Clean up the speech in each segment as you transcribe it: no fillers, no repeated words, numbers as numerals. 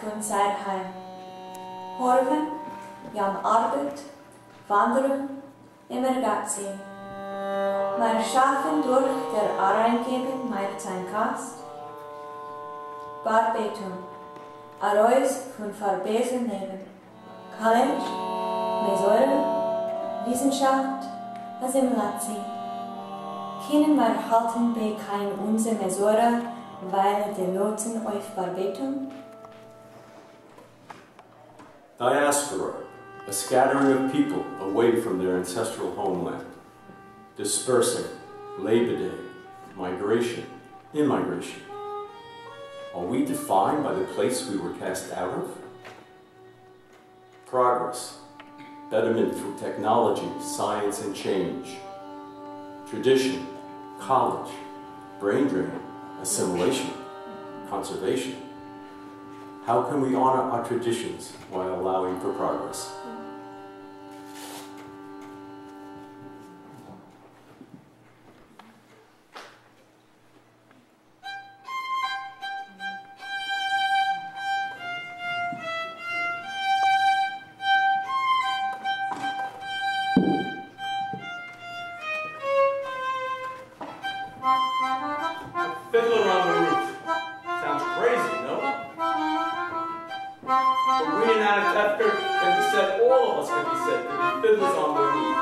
von Zeitheim. Horven, jam arbeit, wanderen, immer gaat sie. Maar schaffen durch der Areingeben meint sein Kast. Barbetum, Arois von Verbesen nehmen. College, Mesure, Wissenschaft, Assimilation. Können wir halten bei kein unser Mesure, weil die Loten auf Barbetum? Diaspora, a scattering of people away from their ancestral homeland. Dispersing, Labor Day, migration, immigration. Are we defined by the place we were cast out of? Progress, betterment through technology, science, and change. Tradition, college, brain drain, assimilation, conservation. How can we honor our traditions while allowing for progress? Fiddler on the roof. Sounds crazy, no? But we in Anatevka can be said, all of us can be said, to be fiddlers on the roof,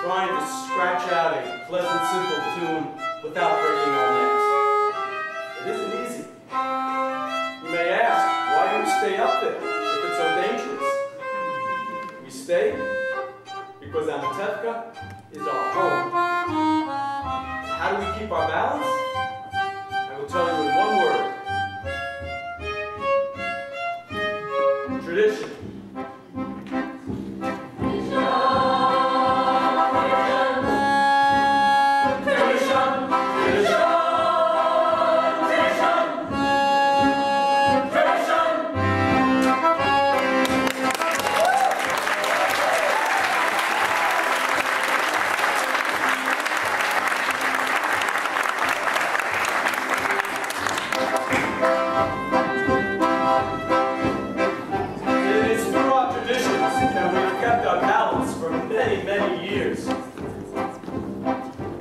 trying to scratch out a pleasant, simple tune without breaking our necks. It isn't easy. You may ask, why do we stay up there if it's so dangerous? We stay because Anatevka is our home. How do we keep our balance? I will tell you in one word. Tradition.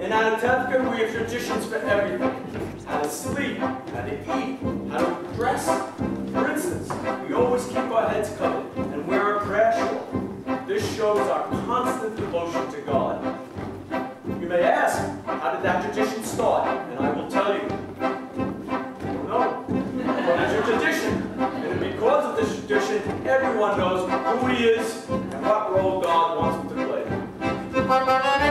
In Anatevka, we have traditions for everything. How to sleep, how to eat, how to dress. For instance, we always keep our heads covered and wear a prayer shawl. This shows our constant devotion to God. You may ask, how did that tradition start? And I will tell you. No. But it's a tradition. And because of this tradition, everyone knows who he is and what role God wants him to play. Tradition!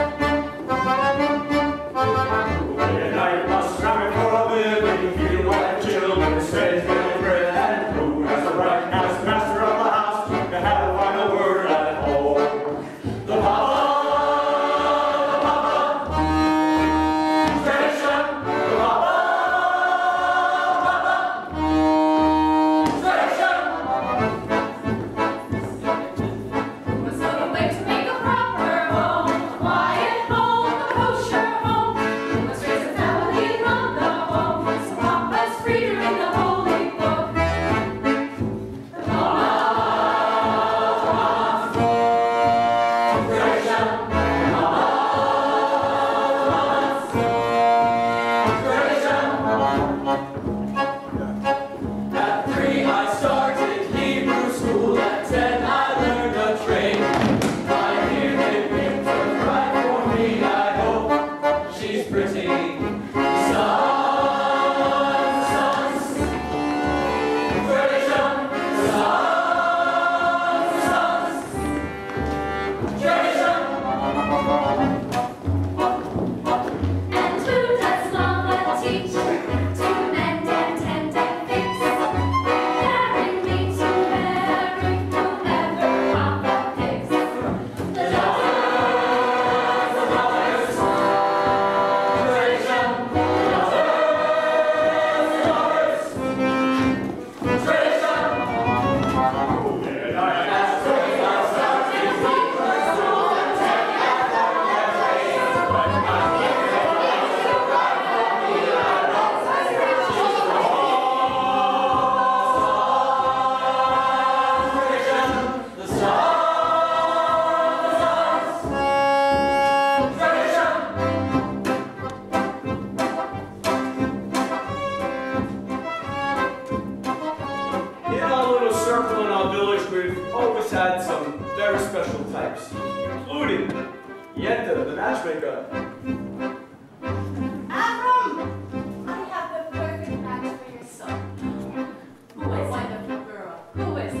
matchmaker. Abram! I have the perfect match for your son. Who is wonderful girl? Who is it?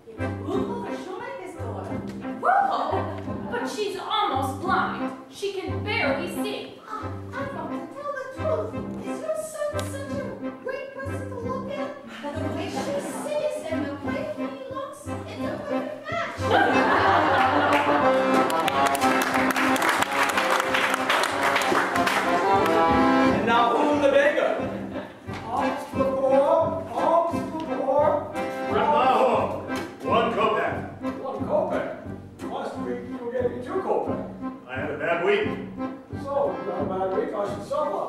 It's Rupo, the shoemaker's daughter. Rupo? But she's almost blind. She can barely see. Abram, to tell the truth, is your son such a great person to look at? The way she sees and the way he looks, it's a perfect match. And now whom the beggar? Alms to the poor, alms to the poor. Brahma, 1 kopeck. 1 kopeck. Last week you gave me 2 kopeck. I had a bad week. So, you got a bad week, I should suffer.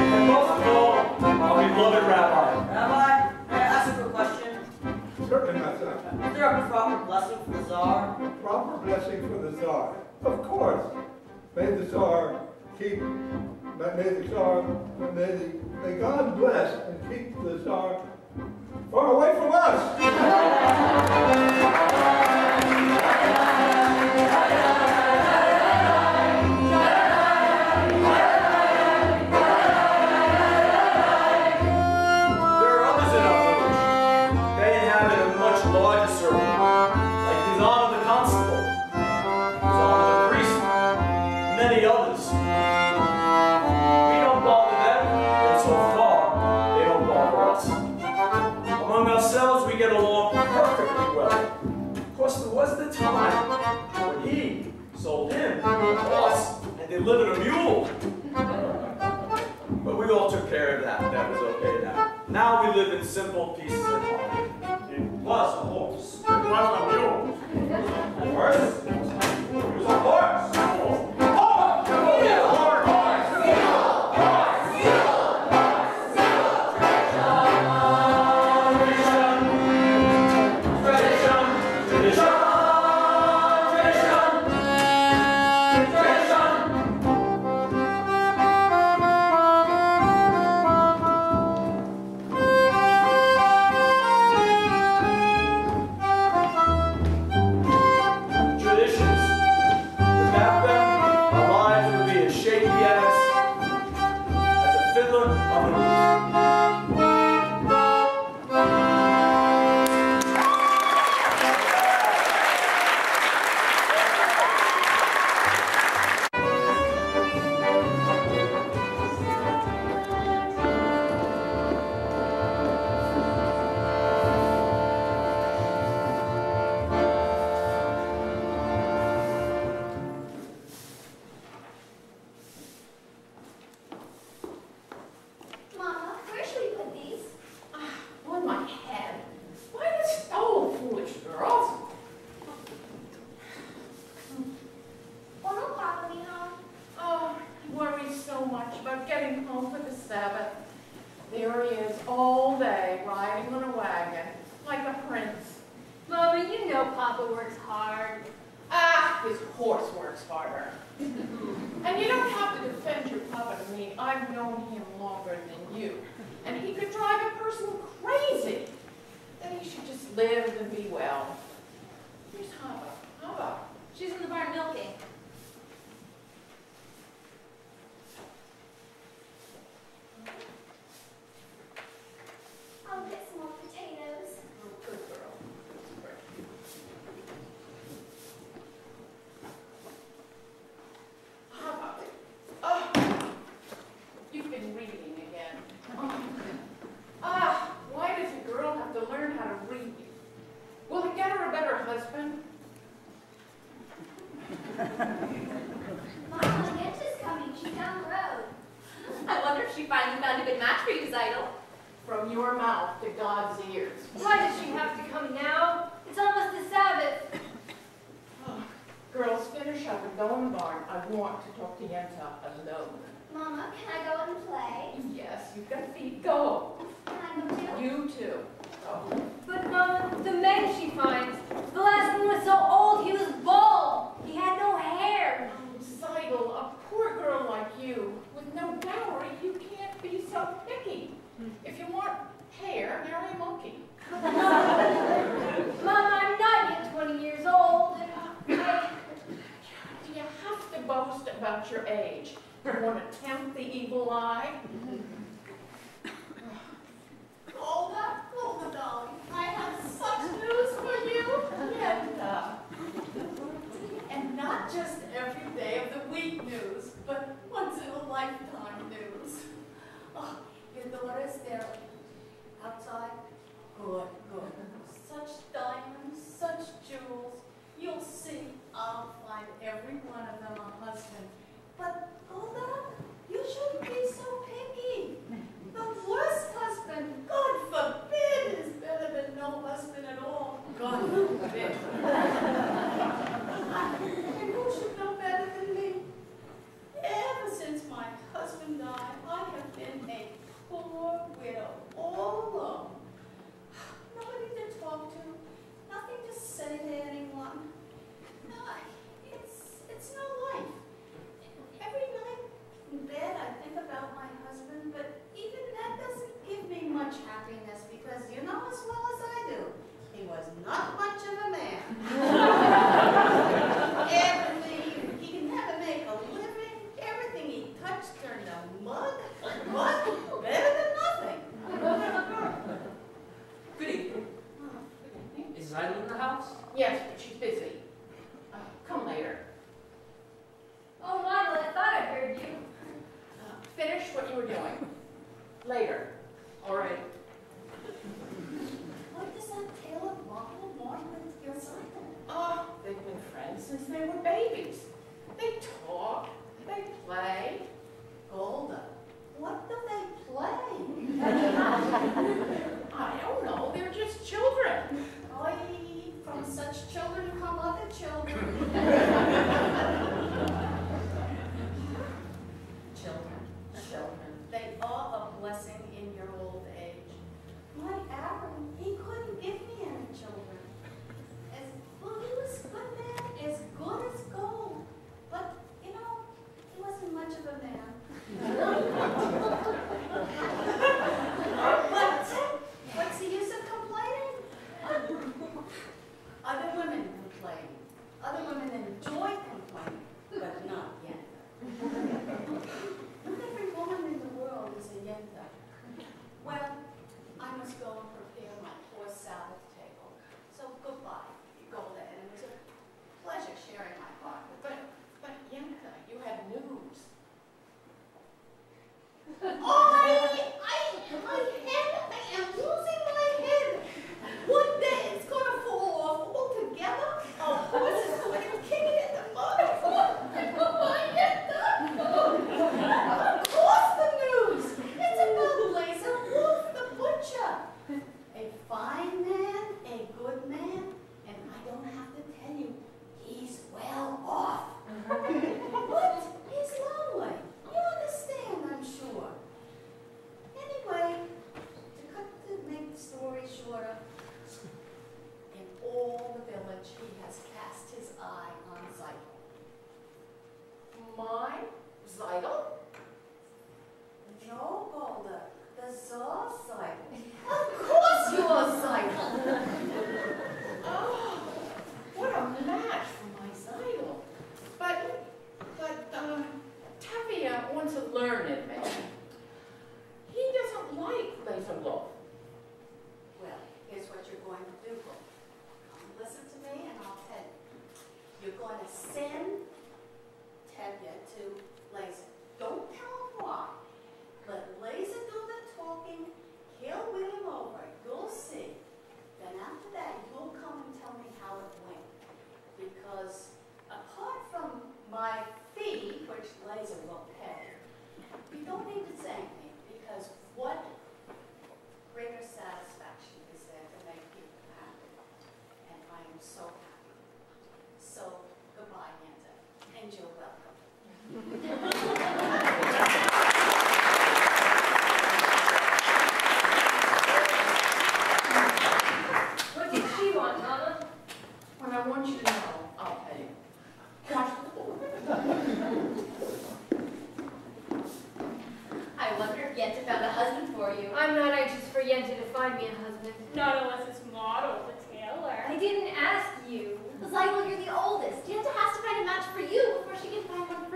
And most of all, our beloved rabbi. Rabbi, may I ask you a question? Certainly, my son. Is there a proper blessing for the Tsar? Proper blessing for the Tsar. Of course. May the Tsar keep, may God bless and keep the Tsar far away from us. There are others in our village. They inhabit a much larger circle, like Nizam the constable, Nizam the priest, many others. We don't bother them, and so far, they don't bother us. Among ourselves, we get along perfectly well. Of course, there was the time when he sold him a horse and delivered a mule. But we all took care of that. That was okay now. Now we live in simple peace and harmony. It was a horse. It was a mule. A horse? It was a horse. Mom, I'm not yet 20 years old. boast about your age. You want to tempt the evil eye? Golda, darling, I have such news for you. And not just every day of the week news, but once in a lifetime news. Oh, your daughter's there outside? Good. Such diamonds, such jewels. You'll see, I'll find every one of them a husband. But, Golda, you shouldn't be so picky. The worst husband, God forbid, is better than no husband at all. God forbid. And who should know better than me? Ever since my husband died, I have been a poor widow, all alone. Nobody to talk to, nothing to say to anyone. No, it's no life. Every night in bed I think about my husband, but even that doesn't give me much happiness because you know as well as I do, he was not much of a man. Everything, he can never make a living, everything he touched turned to mud, better than nothing. Good evening. Is Zyla in the house? Yes, but she's busy. Come later. Oh, Lionel, I thought I heard you. Finish what you were doing. Later. All right. What does that tale of Martin and Martin with your cycle? Oh, they've been friends since they were babies. They talk, they play. Golda, what do they play? I don't know, they're just children. Oy, from such children come other children. Children. They are a blessing in your old age. My Aaron, he couldn't give me any children. Well, he was a good man, as good as gold. But, you know, he wasn't much of a man. But what's the use of complaining? Other women complain. Other women enjoy complaining, but not yet. Not every woman in the world is a yenta. Well, I must go and prepare my poor Sabbath table. So goodbye, Golda, and it was a pleasure sharing my heart with you. But Yenta, you had news. My head, I am losing my head. One day it's going to fall off altogether. A horse is going to kick it in the mud. My head. Of course the news. It's about Blazer Wolf the butcher. A fine man, a good man, and I don't have to tell you, he's well off. But he's lonely. You understand, I'm sure. Anyway, to make the story shorter, in all the village he has cast his eye on Zyla. My Zyla? No, Golda, the Czar Zyla. Of course you're Zyla. Oh, what a match for my Zyla. But Tevye wants a learned man. He doesn't like Blazer Wolf. Well, here's what you're going to do, Golda. Come listen to me and I'll tell you. You're going to send Tevye to Blazer. Don't tell him why. Let Blazer do the talking. He'll win him over. You'll see. Then after that, you'll come and tell me how it went. Because apart from my fee, which Blazer will pay, you don't need to thank me. Because what greater satisfaction is there to make people happy? And I am so happy. So, goodbye, Yenta. And you're welcome. What did she want, Mama? When I want you to know, I'll tell you. Watch the floor. I wonder if Yenta found a husband for you. I'm not anxious for Yenta to find me a husband. Not unless it's Model the tailor. I didn't ask you. Zyla, you're the oldest. Yenta has to find a match for you before she can find one for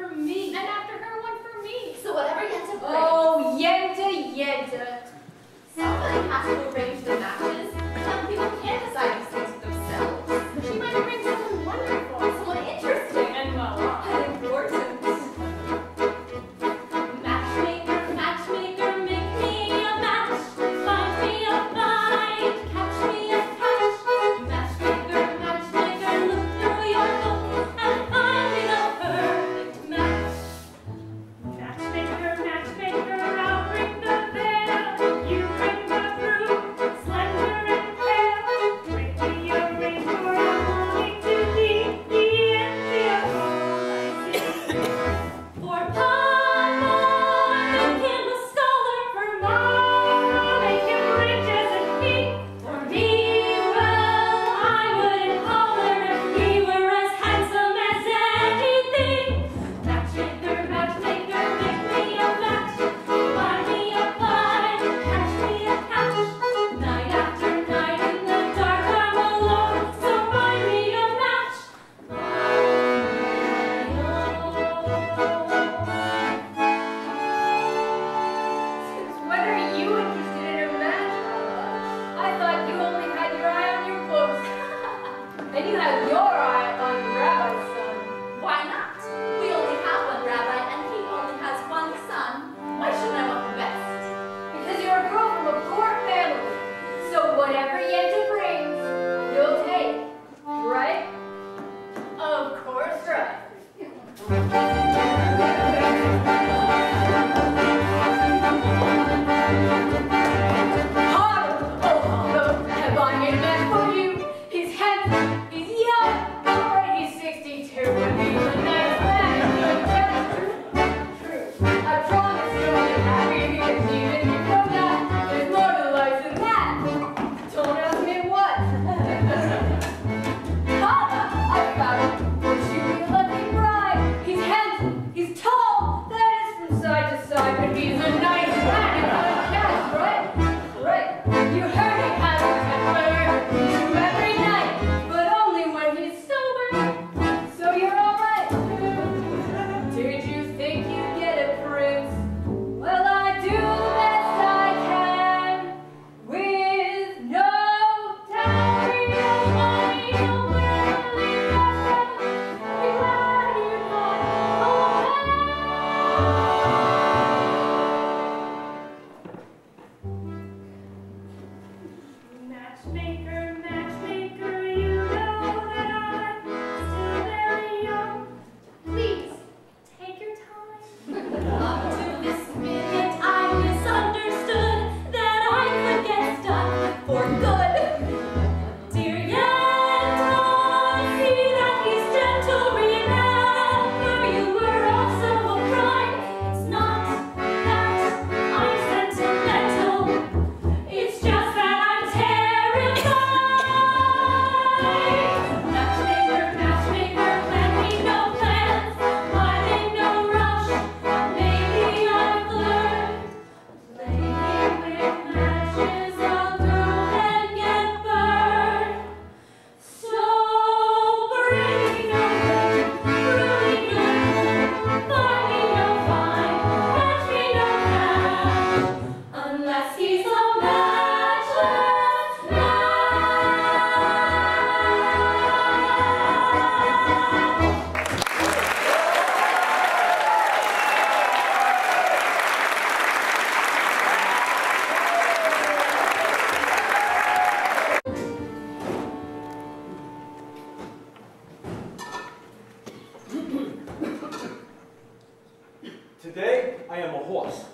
Today, I am a horse.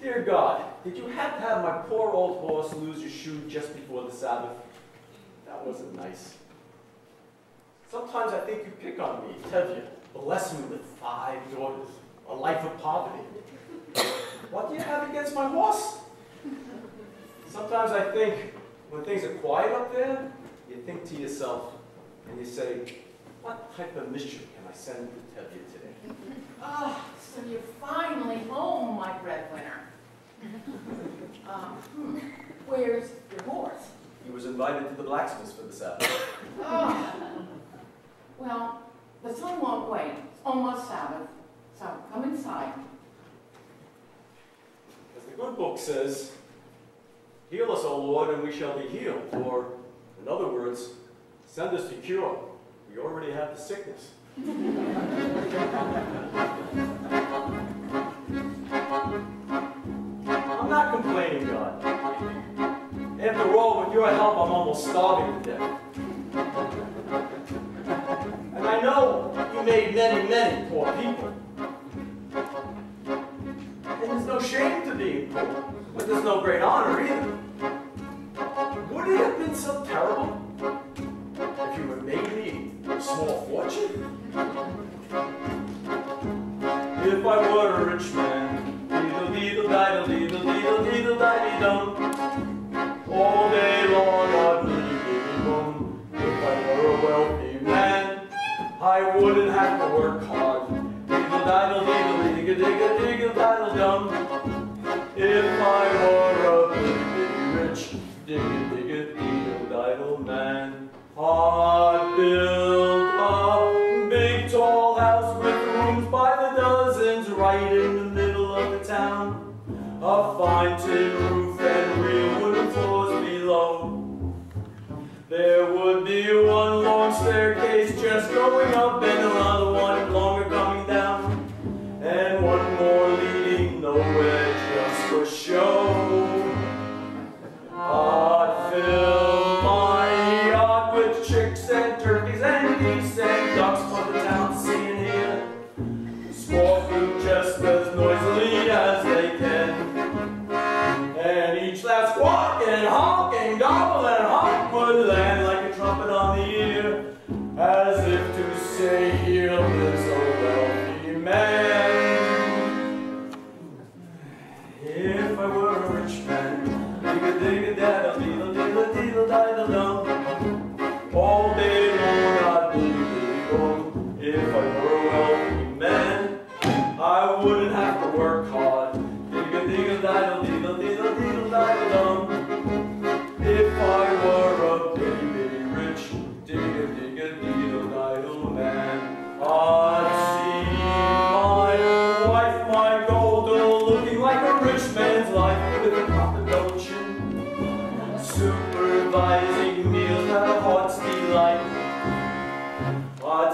Dear God, did you have to have my poor old horse lose his shoe just before the Sabbath? That wasn't nice. Sometimes I think you pick on me, Tevye, bless me with 5 daughters, a life of poverty. What do you have against my horse? Sometimes I think, when things are quiet up there, you think to yourself, and you say, what type of mischief can I send to Tevye today? Ah, so you're finally home, my breadwinner. Where's your horse? He was invited to the blacksmith's for the Sabbath. Oh. Well, the sun won't wait. It's almost Sabbath, so come inside. As the good book says, heal us, O Lord, and we shall be healed. Or, in other words, send us to cure. We already have the sickness. I'm not complaining, God. After all, with your help, I'm almost starving to death. And I know you made many, many poor people. And there's no shame to being poor, but there's no great honor either. Would it have been so terrible if you had made me a small fortune? If I were a rich man, deedle-deedle-diddle-deedle-deedle-deedle-diddle-dum, all day long I'd live-a-giddy-bum. If I were a wealthy man, I wouldn't have to work hard. Diddle-diddle-diddle-digga-digga-digga-diddle-dum. If I were a bitty rich, digga-digga-diddle-diddle man, I'd build a big tall house with rooms by the dozens right in the middle of the town. A fine tin roof and real wooden floors below. There would be one long staircase just going up and another one longer coming down. And one more leading nowhere just for show. I'd fill my yard with chicks and turkeys and geese and ducks for the town to see and hear.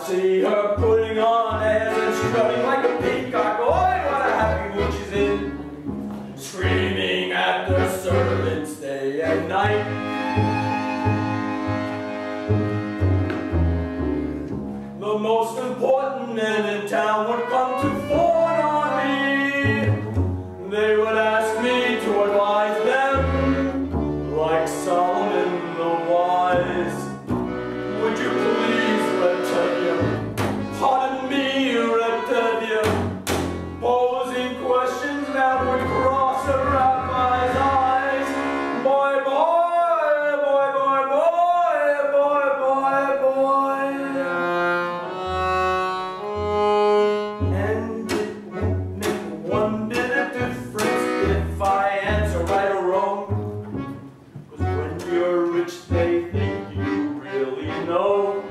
see her putting on airs and strutting like a peacock. Oh, what a happy mood she's in. Screaming at the servants day and night. The most important men in town would come to fawn on me. They would ask me to advise them, like Solomon the wise. Would you please, Retevia, pardon me, Retevia, posing questions that would cross a rabbi's eyes. Boy, boy, boy, boy, boy, boy, boy, boy. And it won't make one bit of difference if I answer right or wrong. 'Cause when you're rich, they think you really know.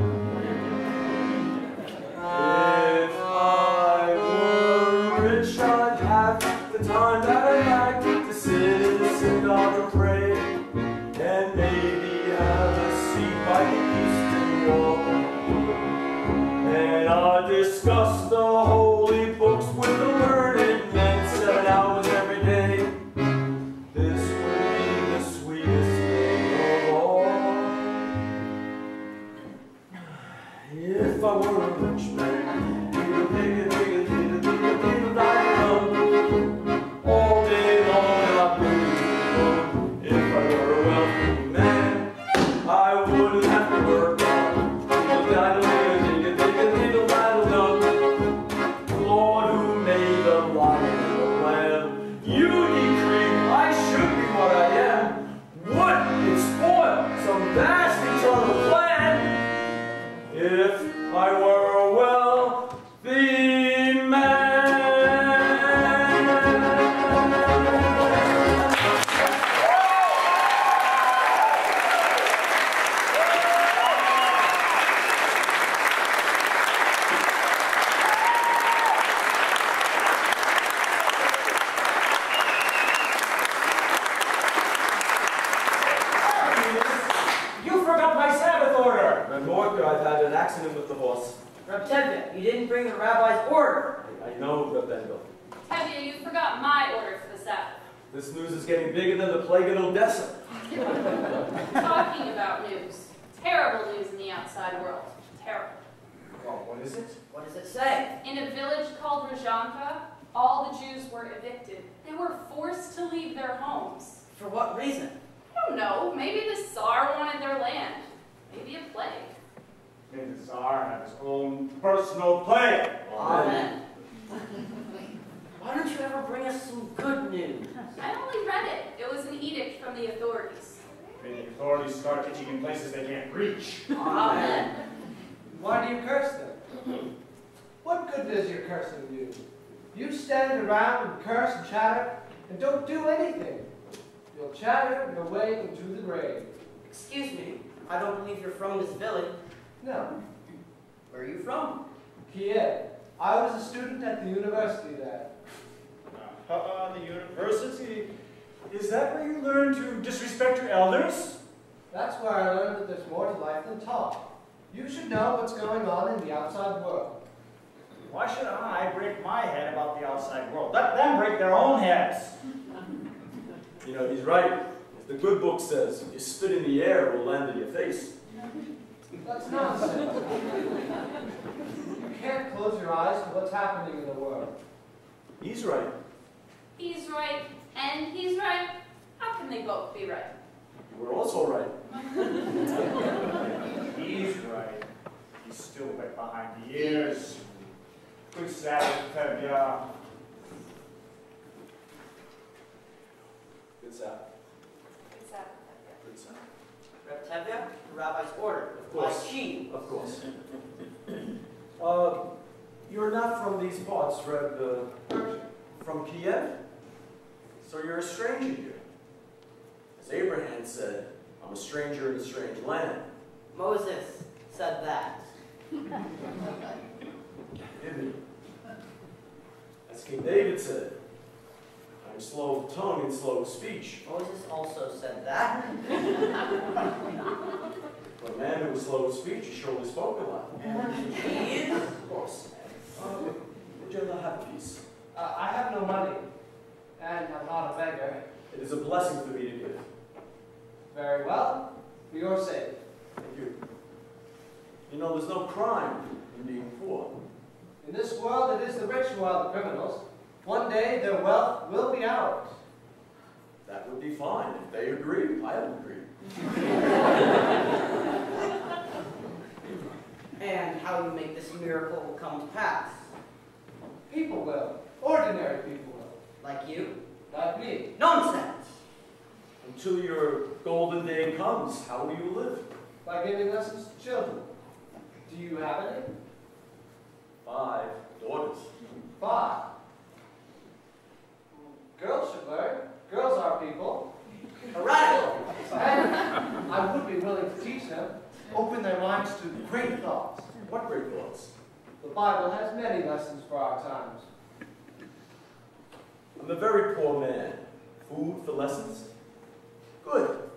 If I were rich, I'd have the time that I'd like to sit in the synagogue and pray, and maybe have a seat by the eastern wall. And I'd discuss the holy books with the learned men 7 hours every day. This would be the sweetest thing of all. If I were a rich man, all day long I'd be. If I were a wealthy man, I wouldn't have to work hard. Lord, who made the lion and the lamb? You decree I should be what I am. Would it spoil some vast eternal plan? If I were a wealthy man. You forgot my Sabbath order. Remorka, I've had an accident with the horse. Reptevia, you didn't bring the rabbi's order. I know, Rebendel. Tevye, you forgot my order for the Sabbath. This news is getting bigger than the plague in Odessa. Talking about news. Terrible news in the outside world. Terrible. Well, what is it? What does it say? In a village called Razhanka, all the Jews were evicted. They were forced to leave their homes. For what reason? I don't know. Maybe the Tsar wanted their land. Maybe a plague. May the Tsar have his own personal plague. Amen. Why don't you ever bring us some good news? I only read it. It was an edict from the authorities. May the authorities start pitching in places they can't reach. Amen. Why do you curse them? What good does your cursing do? You stand around and curse and chatter and don't do anything. You'll chatter your way into the grave. Excuse me, I don't believe you're from this village. No. Where are you from? Kiev. I was a student at the university there. The university? Is that where you learn to disrespect your elders? That's where I learned that there's more to life than talk. You should know what's going on in the outside world. Why should I break my head about the outside world? Let them break their own heads. You know, he's right. As the good book says, if you spit in the air, it will land in your face. That's nonsense. You can't close your eyes to what's happening in the world. He's right. He's right, and he's right. How can they both be right? We're also right. He's right. He's still wet behind the ears. Good Sabbath, Tevya. Good Sabbath. Good Sabbath. Good Sabbath. Reptevia, the rabbi's order. Of course. My chief. Of course. You're not from these parts, Reb, from Kiev? So you're a stranger here. As Abraham said, I'm a stranger in a strange land. Moses said that. Forgive me. As King David said, I'm slow of tongue and slow of speech. Moses also said that. For a man who was slow of speech, he surely spoke a lot. He is. Of course. Would you not have a piece? I have no money, and I'm not a beggar. It is a blessing for me to give. Very well, for your sake. Thank you. You know, there's no crime in being poor. In this world, it is the rich who are the criminals. One day, their wealth will be ours. That would be fine. If they agree, I would agree. And how you make this miracle come to pass? People will. Ordinary people will. Like you? Like me. Nonsense! Until your golden day comes, how will you live? By giving lessons to children. Do you have any? 5 daughters. 5. Girls should learn. Girls are people. A radical! And I would be willing to teach them. Open their minds to great thoughts. What great thoughts? The Bible has many lessons for our times. I'm a very poor man. Food for lessons? Good.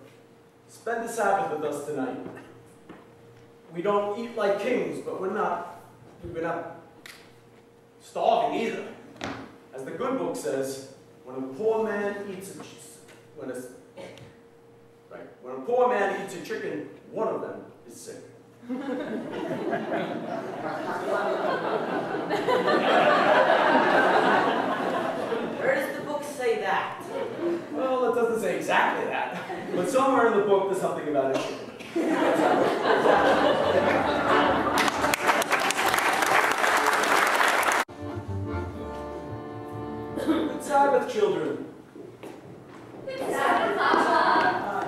Spend the Sabbath with us tonight. We don't eat like kings, but we're not starving either. As the good book says, when a poor man eats a chicken, one of them is sick. Where does the book say that? Well, it doesn't say exactly that, but somewhere in the book there's something about a chicken. Good Sabbath, children. Good Sabbath, Papa.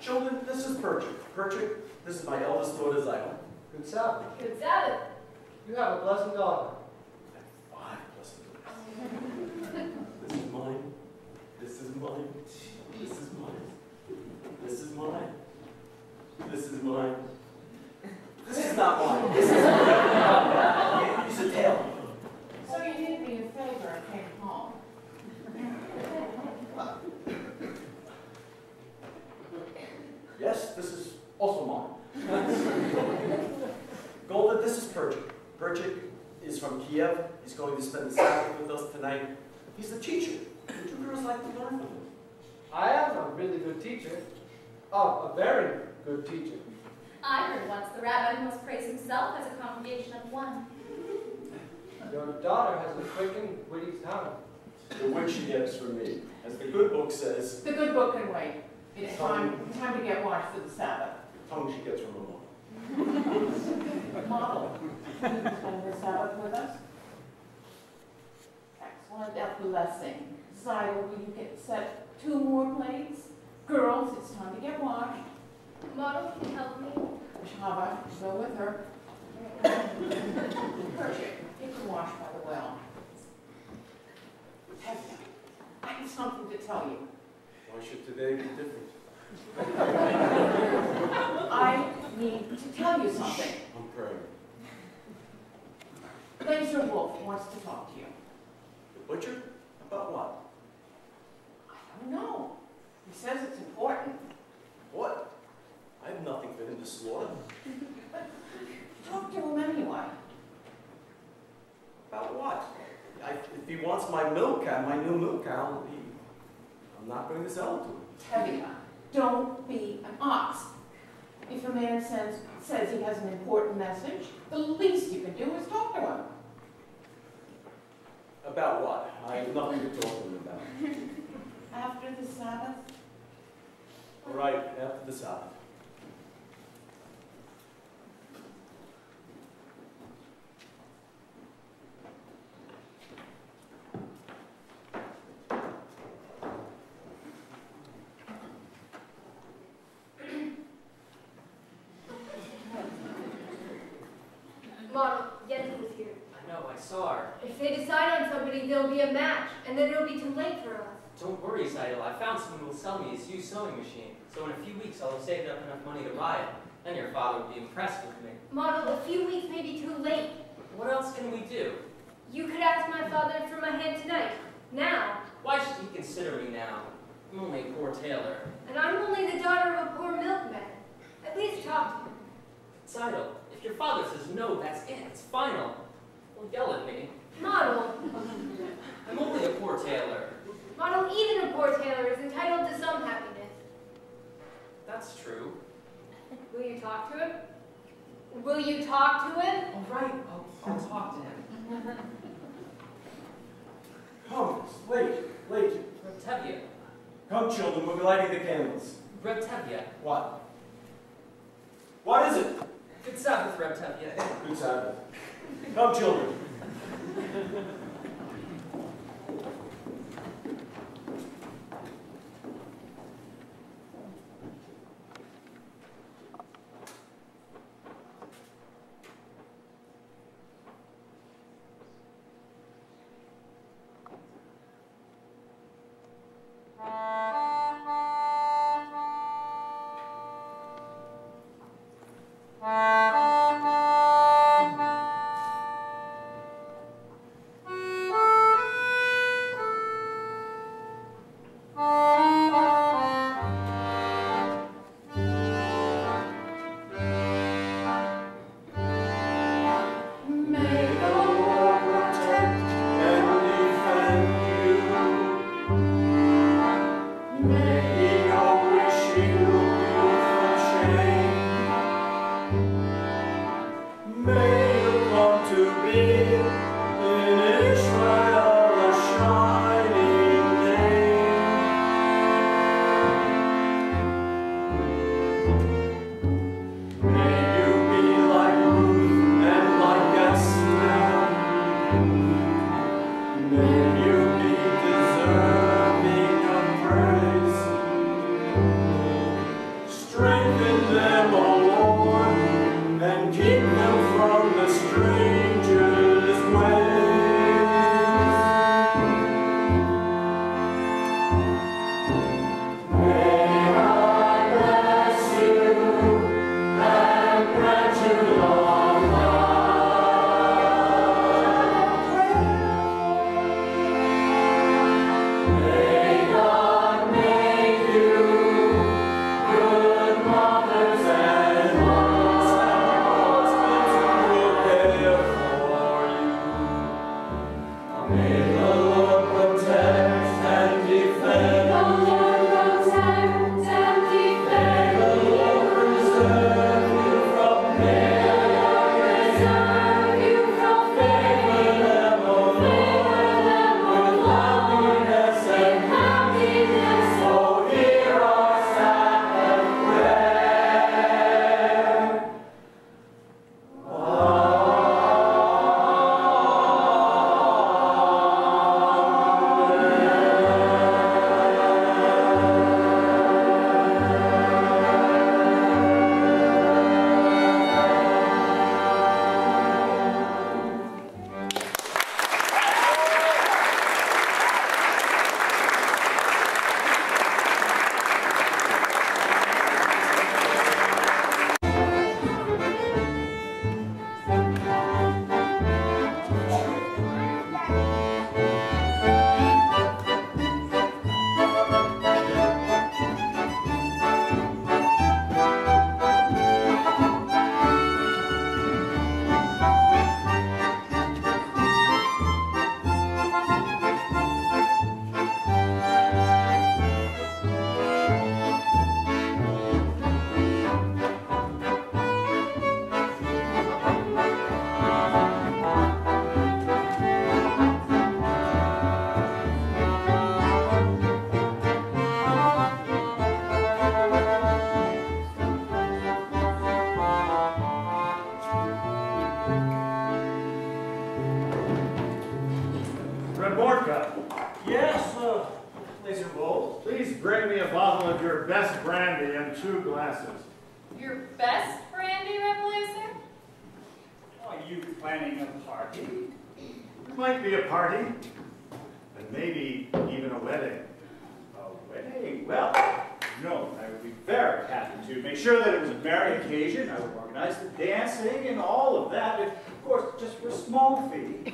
Children, this is Perchik. Perchik, this is my eldest daughter, Zyla. Good Sabbath. Good Sabbath. You have a blessed daughter. I have 5 blessed daughters. This is mine. This is mine. This is mine. This is mine. This is mine. This is not mine. This is mine. Use a tail. So you did me a favor and came home. Yes, this is also mine. Golda, this is Perchik. Perchik is from Kiev. He's going to spend the Sabbath with us tonight. He's the teacher. Would you girls like to learn from him? I am a really good teacher. Oh, a very good teacher. I heard once the rabbi must praise himself as a congregation of one. Your daughter has a quick and witty tongue. The wit she gets from me. As the good book says, The good book can wait. It's time to get washed for the Sabbath. tongue she gets from her mother. Model, will you spend the Sabbath with us? Excellent, a blessing. Zyla, will you set 2 more plates? Girls, it's time to get washed. Model, can you help me? Shava, go with her. Perchik, you can wash by the well. Tevye, I have something to tell you. Why should today be different? I need to tell you something. I'm praying. Laser Wolf wants to talk to you. The butcher? About what? I don't know. He says it's important. What? I have nothing for him to slaughter. Talk to him anyway. About what? If he wants my milk cow, my new milk cow, I'm not going to sell it to him. Tevye, don't be an ox. If a man says he has an important message, the least you can do is talk to him. About what? I have nothing to talk to him about. After the Sabbath, All right, after the Sabbath. Model, Yeti was here. I know, I saw her. If they decide on somebody, there'll be a match, and then it'll be too late for us. Don't worry, Seidel. I found someone who will sell me his used sewing machine. So in a few weeks, I'll have saved up enough money to buy it. Then your father would be impressed with me. Model, a few weeks may be too late. What else can we do? You could ask my father for my hand tonight. Now. Why should he consider me now? I'm only a poor tailor. And I'm only the daughter of a poor milkman. At least talk to him. It's idle. If your father says no, that's it. It's final. Don't yell at me. Model. I'm only a poor tailor. Model, even a poor tailor is entitled to some happiness. That's true. Will you talk to him? Will you talk to him? All right, I'll talk to him. Come, it's late. Reptevia. Come, children, we'll be lighting the candles. Reptevia. What? What is it? Good Sabbath, Reptevia. Good Sabbath. Come, children. bring me a bottle of your best brandy and 2 glasses. Your best brandy, Reblazer? Are you planning a party? It might be a party, and maybe even a wedding. A wedding? Well, no, I would be very happy to make sure that it was a merry occasion. I would organize the dancing and all of that, of course, just for a small fee.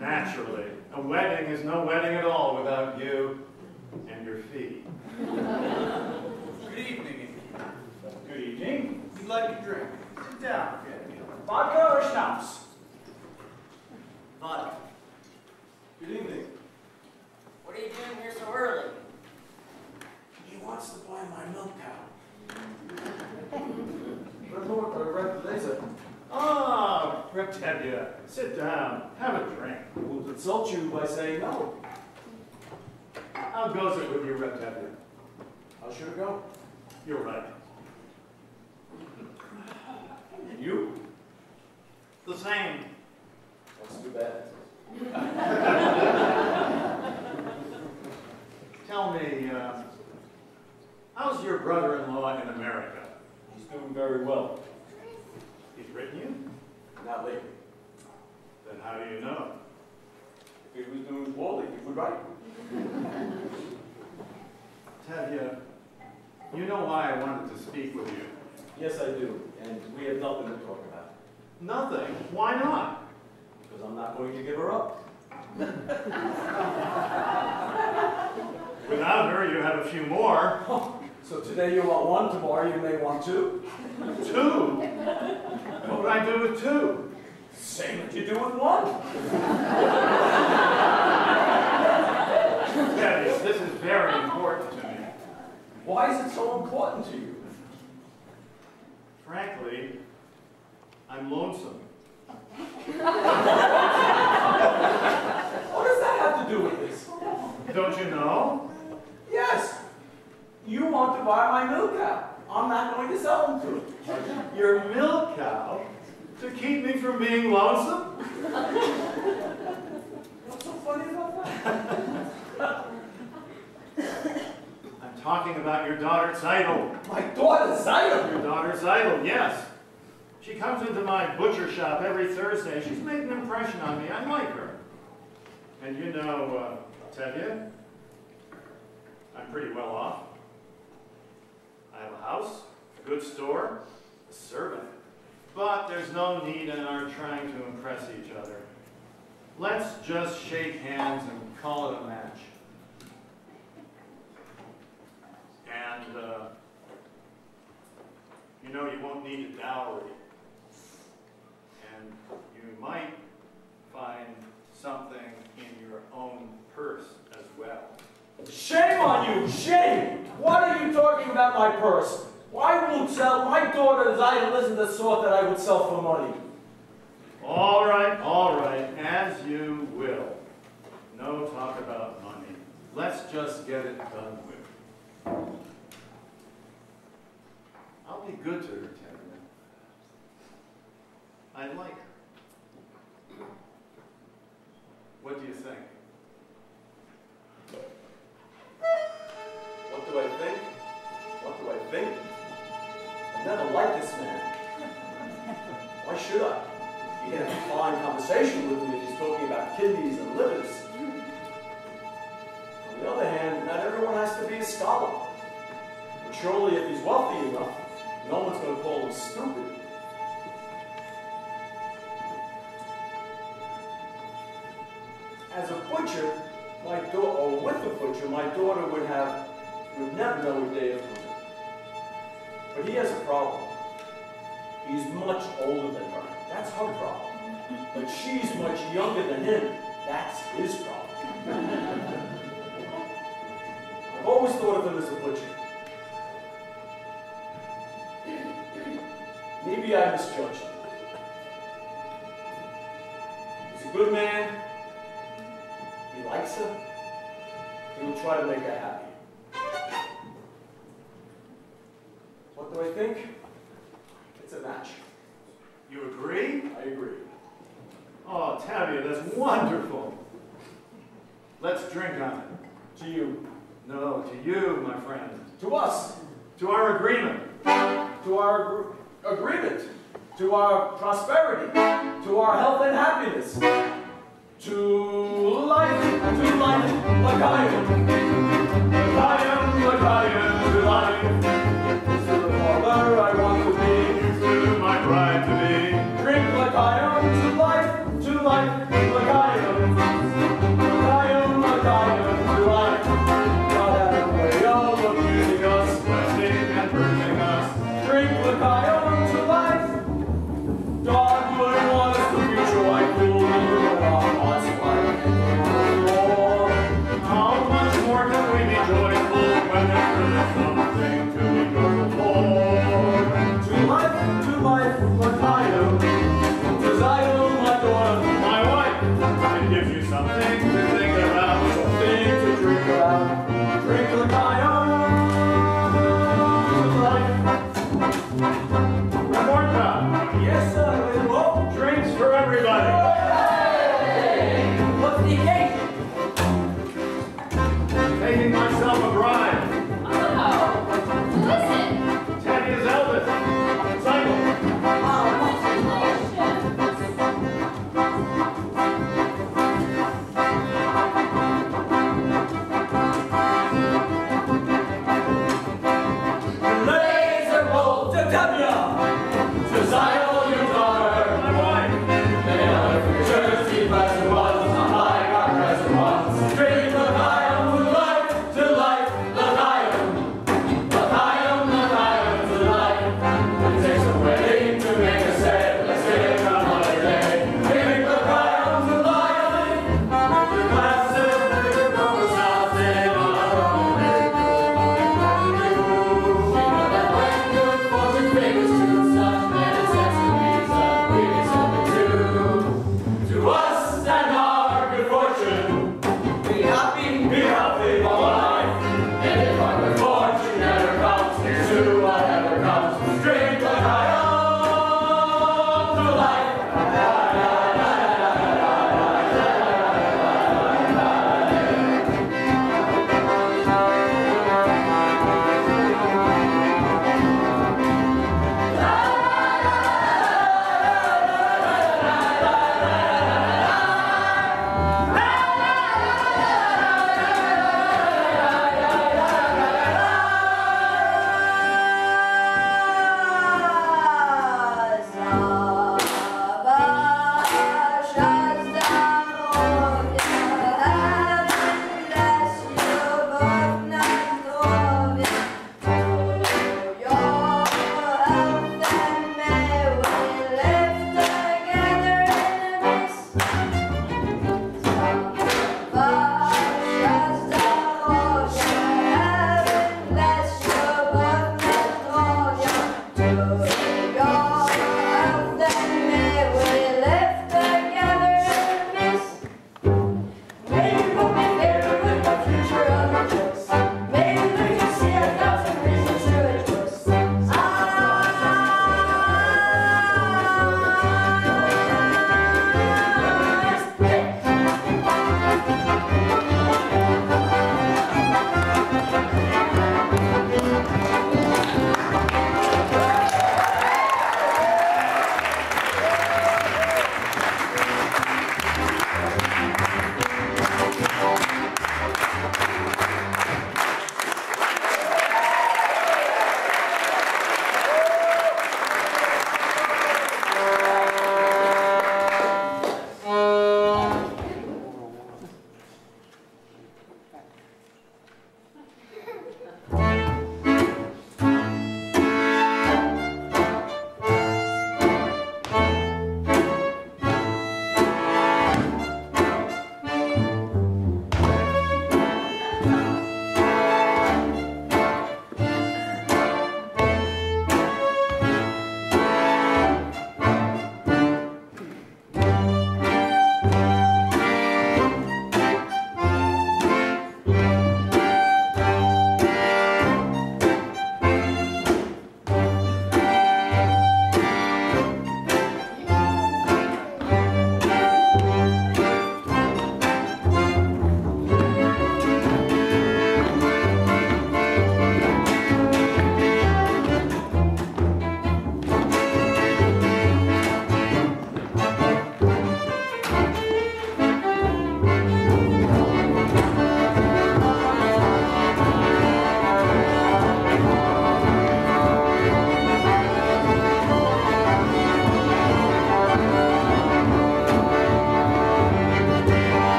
Naturally, a wedding is no wedding at all without you and your fee. Good evening. Good evening. You'd like a drink? Sit down. Vodka or schnapps? Vodka. Good evening. What are you doing here so early? He wants to buy my milk cow. Red blazer. Ah, Reptavia, sit down. Have a drink. I will insult you by saying no. How goes it with you, Reptavia? How should it go? You're right. And you? The same. That's too bad. Tell me, how's your brother-in-law in America? He's doing very well. He's written you? Not lately. Then how do you know? If he was doing poorly, he would write. Tavia, you know why I wanted to speak with you. Yes, I do. And we have nothing to talk about. Nothing? Why not? Because I'm not going to give her up. Without her, you have a few more. So today you want one, tomorrow you may want two. Two? What would I do with two? Same as you do with one. Tavia, this is very important to me. Why is it so important to you? Frankly, I'm lonesome. What does that have to do with this? Don't you know? Yes. You want to buy my milk cow. I'm not going to sell them to you. Your milk cow? To keep me from being lonesome? What's so funny about that? I'm talking about your daughter, Seidel. My daughter, Seidel? Your daughter, Seidel, yes. She comes into my butcher shop every Thursday. She's made an impression on me. I like her. And you know, Tevye, I'm pretty well off. I have a house, a good store, a servant. But there's no need in our trying to impress each other. Let's just shake hands and call it a match. And, you know, you won't need a dowry. And you might find something in your own purse as well. Shame on you! Shame! What are you talking about my purse? I won't sell. My daughter Seidel isn't the sort that I would sell for money. All right, as you will. No talk about money. Let's just get it done with. I'll be good to her, Tevye. I like her. What do you think? What do I think? What do I think? I never liked this man. Why should I? He can have a fine conversation with me if he's talking about kidneys and livers. On the other hand, not everyone has to be a scholar. But surely if he's wealthy enough, no one's going to call him stupid. As a butcher, with a butcher, my daughter would never know a day of coming. But he has a problem. He's much older than her. That's her problem. But she's much younger than him. That's his problem. I've always thought of him as a butcher. Maybe I misjudged him. He's a good man. He likes her. He will try to make her happy. What do I think? It's a match. You agree? I agree. Oh, Tevye, that's wonderful. Let's drink on it. To you. No, to you, my friend. To us. To our agreement. To our agreement. To our prosperity. To our health and happiness. To life. To life. L'chaim. L'chaim. L'chaim. To life. To the father I want to be. To my bride to be. Drink l'chaim. To life. To life. L'chaim. L'chaim. L'chaim. To life. God have a way of for everybody. What's the occasion? Taking myself a bride. Oh, who is it? Teddy's eldest. Cycle. Laser bolt to W. Desire your daughter. My wife. May I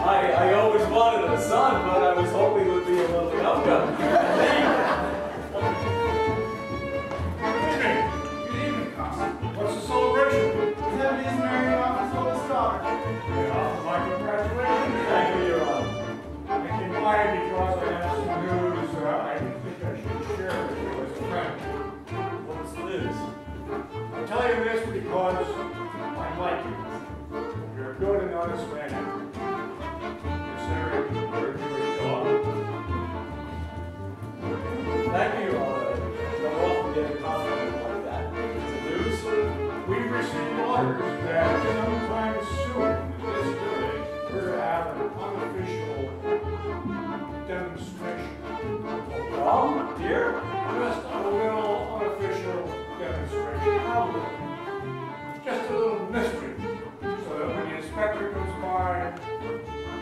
I always wanted a son, but I was hoping it would be a little younger. Good evening, Constable. What's the celebration? Deputy's marrying off his oldest daughter. Yeah, my congratulations. Thank you, Your Honor. I came by because I have some news I think I should share with you as a friend. What's the news? I tell you this because I like you. You're a good and honest man. Considering you're a Jewish daughter. Thank you, Your Honor. I don't often get a compliment like that. News? We've received orders that sometime soon in this village, we're to have an unofficial demonstration. Oh, dear. Just a little unofficial demonstration. How little? Just a little mystery. So that when the inspector comes by,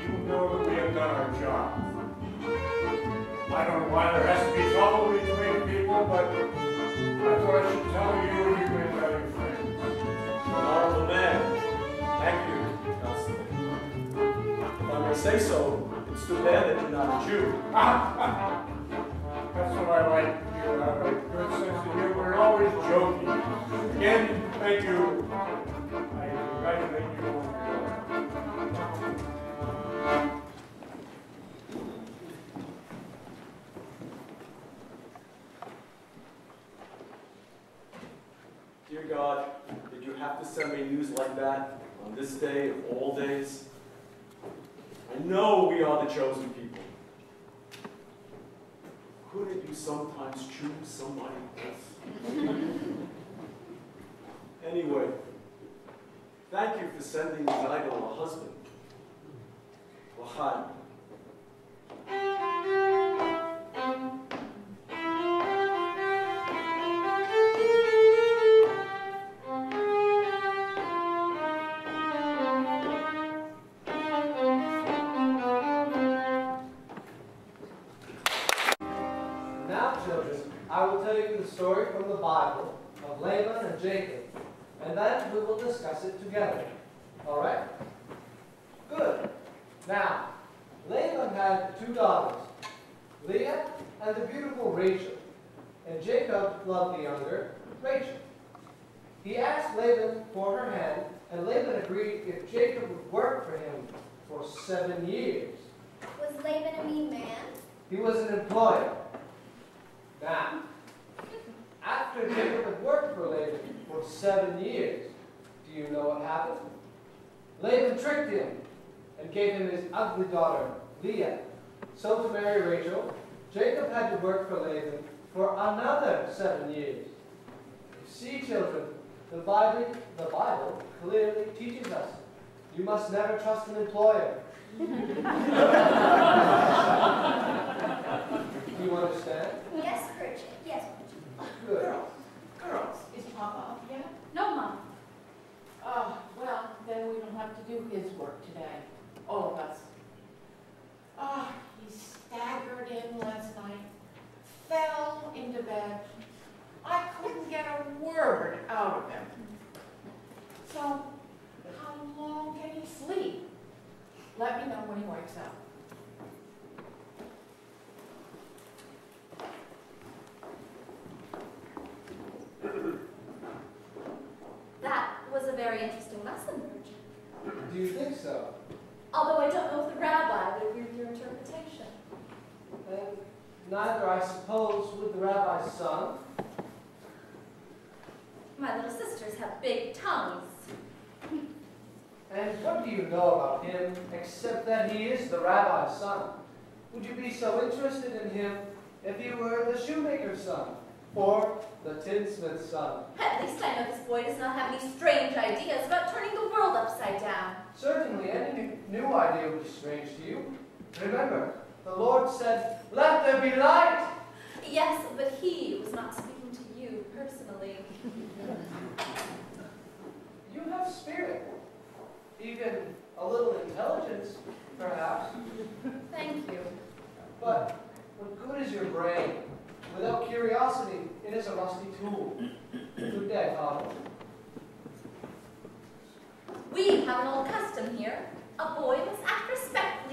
you will know that we have done our job. I don't know why there has to be trouble between people, but I thought I should tell you and you may tell your friends. Honorable man. Thank you, Constable. If I may say so, it's too bad that you're not a Jew. That's what I like. You have a good sense of humor and always joking. Again, thank you. I congratulate you on your daughter. Dear God, did you have to send me news like that on this day of all days? I know we are the chosen people. Couldn't you sometimes choose somebody else? Anyway, thank you for sending this idol a husband. L'chaim. Now, children, I will tell you the story from the Bible of Laban and Jacob, and then we will discuss it together. All right? Good. Now, Laban had 2 daughters, Leah and the beautiful Rachel, and Jacob loved the younger, Rachel. He asked Laban for her hand, and Laban agreed if Jacob would work for him for 7 years. Was Laban a mean man? He was an employer. Now, after Jacob had worked for Laban for 7 years, do you know what happened? Laban tricked him and gave him his ugly daughter, Leah. So to marry Rachel, Jacob had to work for Laban for another 7 years. You see, children, the Bible clearly teaches us you must never trust an employer. Do you understand? Yes, Bridget. Yes. Good. Girls, is Papa up yet? No, Mom. Oh, well, then we don't have to do his work today. All of us. Oh, he staggered in last night, fell into bed. I couldn't get a word out of him. So, how long can he sleep? Let me know when he wakes up. That was a very interesting lesson, Bridget. Do you think so? Although I don't know if the rabbi would agree with your interpretation. And neither, I suppose, would the rabbi's son. My little sisters have big tongues. And what do you know about him, except that he is the rabbi's son? Would you be so interested in him if you were the shoemaker's son, or the tinsmith's son? At least I know this boy does not have any strange ideas about turning the world upside down. Certainly, any new idea would be strange to you. Remember, the Lord said, "Let there be light!" Yes, but he was not speaking to you personally. You have spirit. Even a little intelligence, perhaps. Thank you. But what good is your brain? Without curiosity, it is a rusty tool. Good day, Father. We have an old custom here. A boy must act respectfully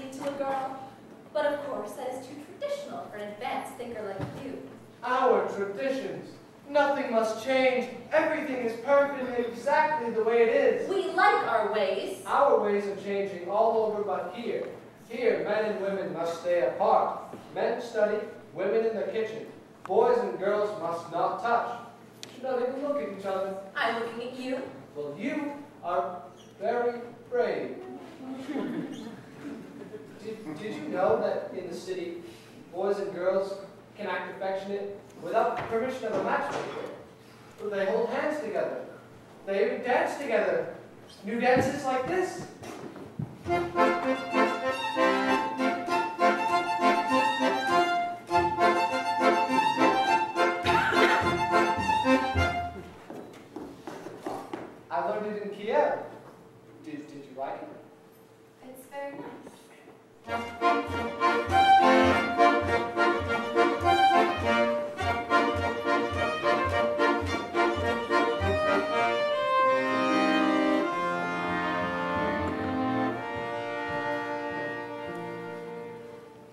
traditions. Nothing must change. Everything is perfect and exactly the way it is. We like our ways. Our ways are changing all over but here. Here, men and women must stay apart. Men study, women in the kitchen. Boys and girls must not touch. Should not even look at each other. I'm looking at you. Well, you are very brave. Did you know that in the city, boys and girls can act affectionate without permission of a matchmaker? They hold hands together. They even dance together. New dances like this. I learned it in Kiev. Did you like it? It's very nice.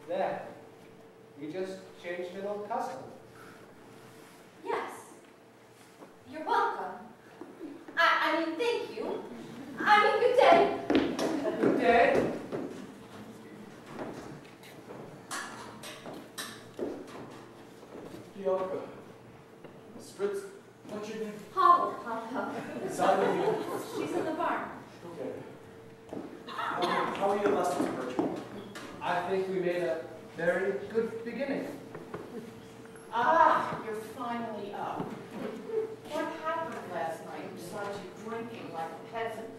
There. You just changed an old custom. Yes. You're welcome. I mean, thank you. I mean, good day. Good day. Bianca. Spritz, what's your name? Pavel. Simon. She's in the barn. Okay. How are your lessons, Enrichment? I think we made a very good beginning. Ah, you're finally up. What happened last night besides you drinking like a peasant?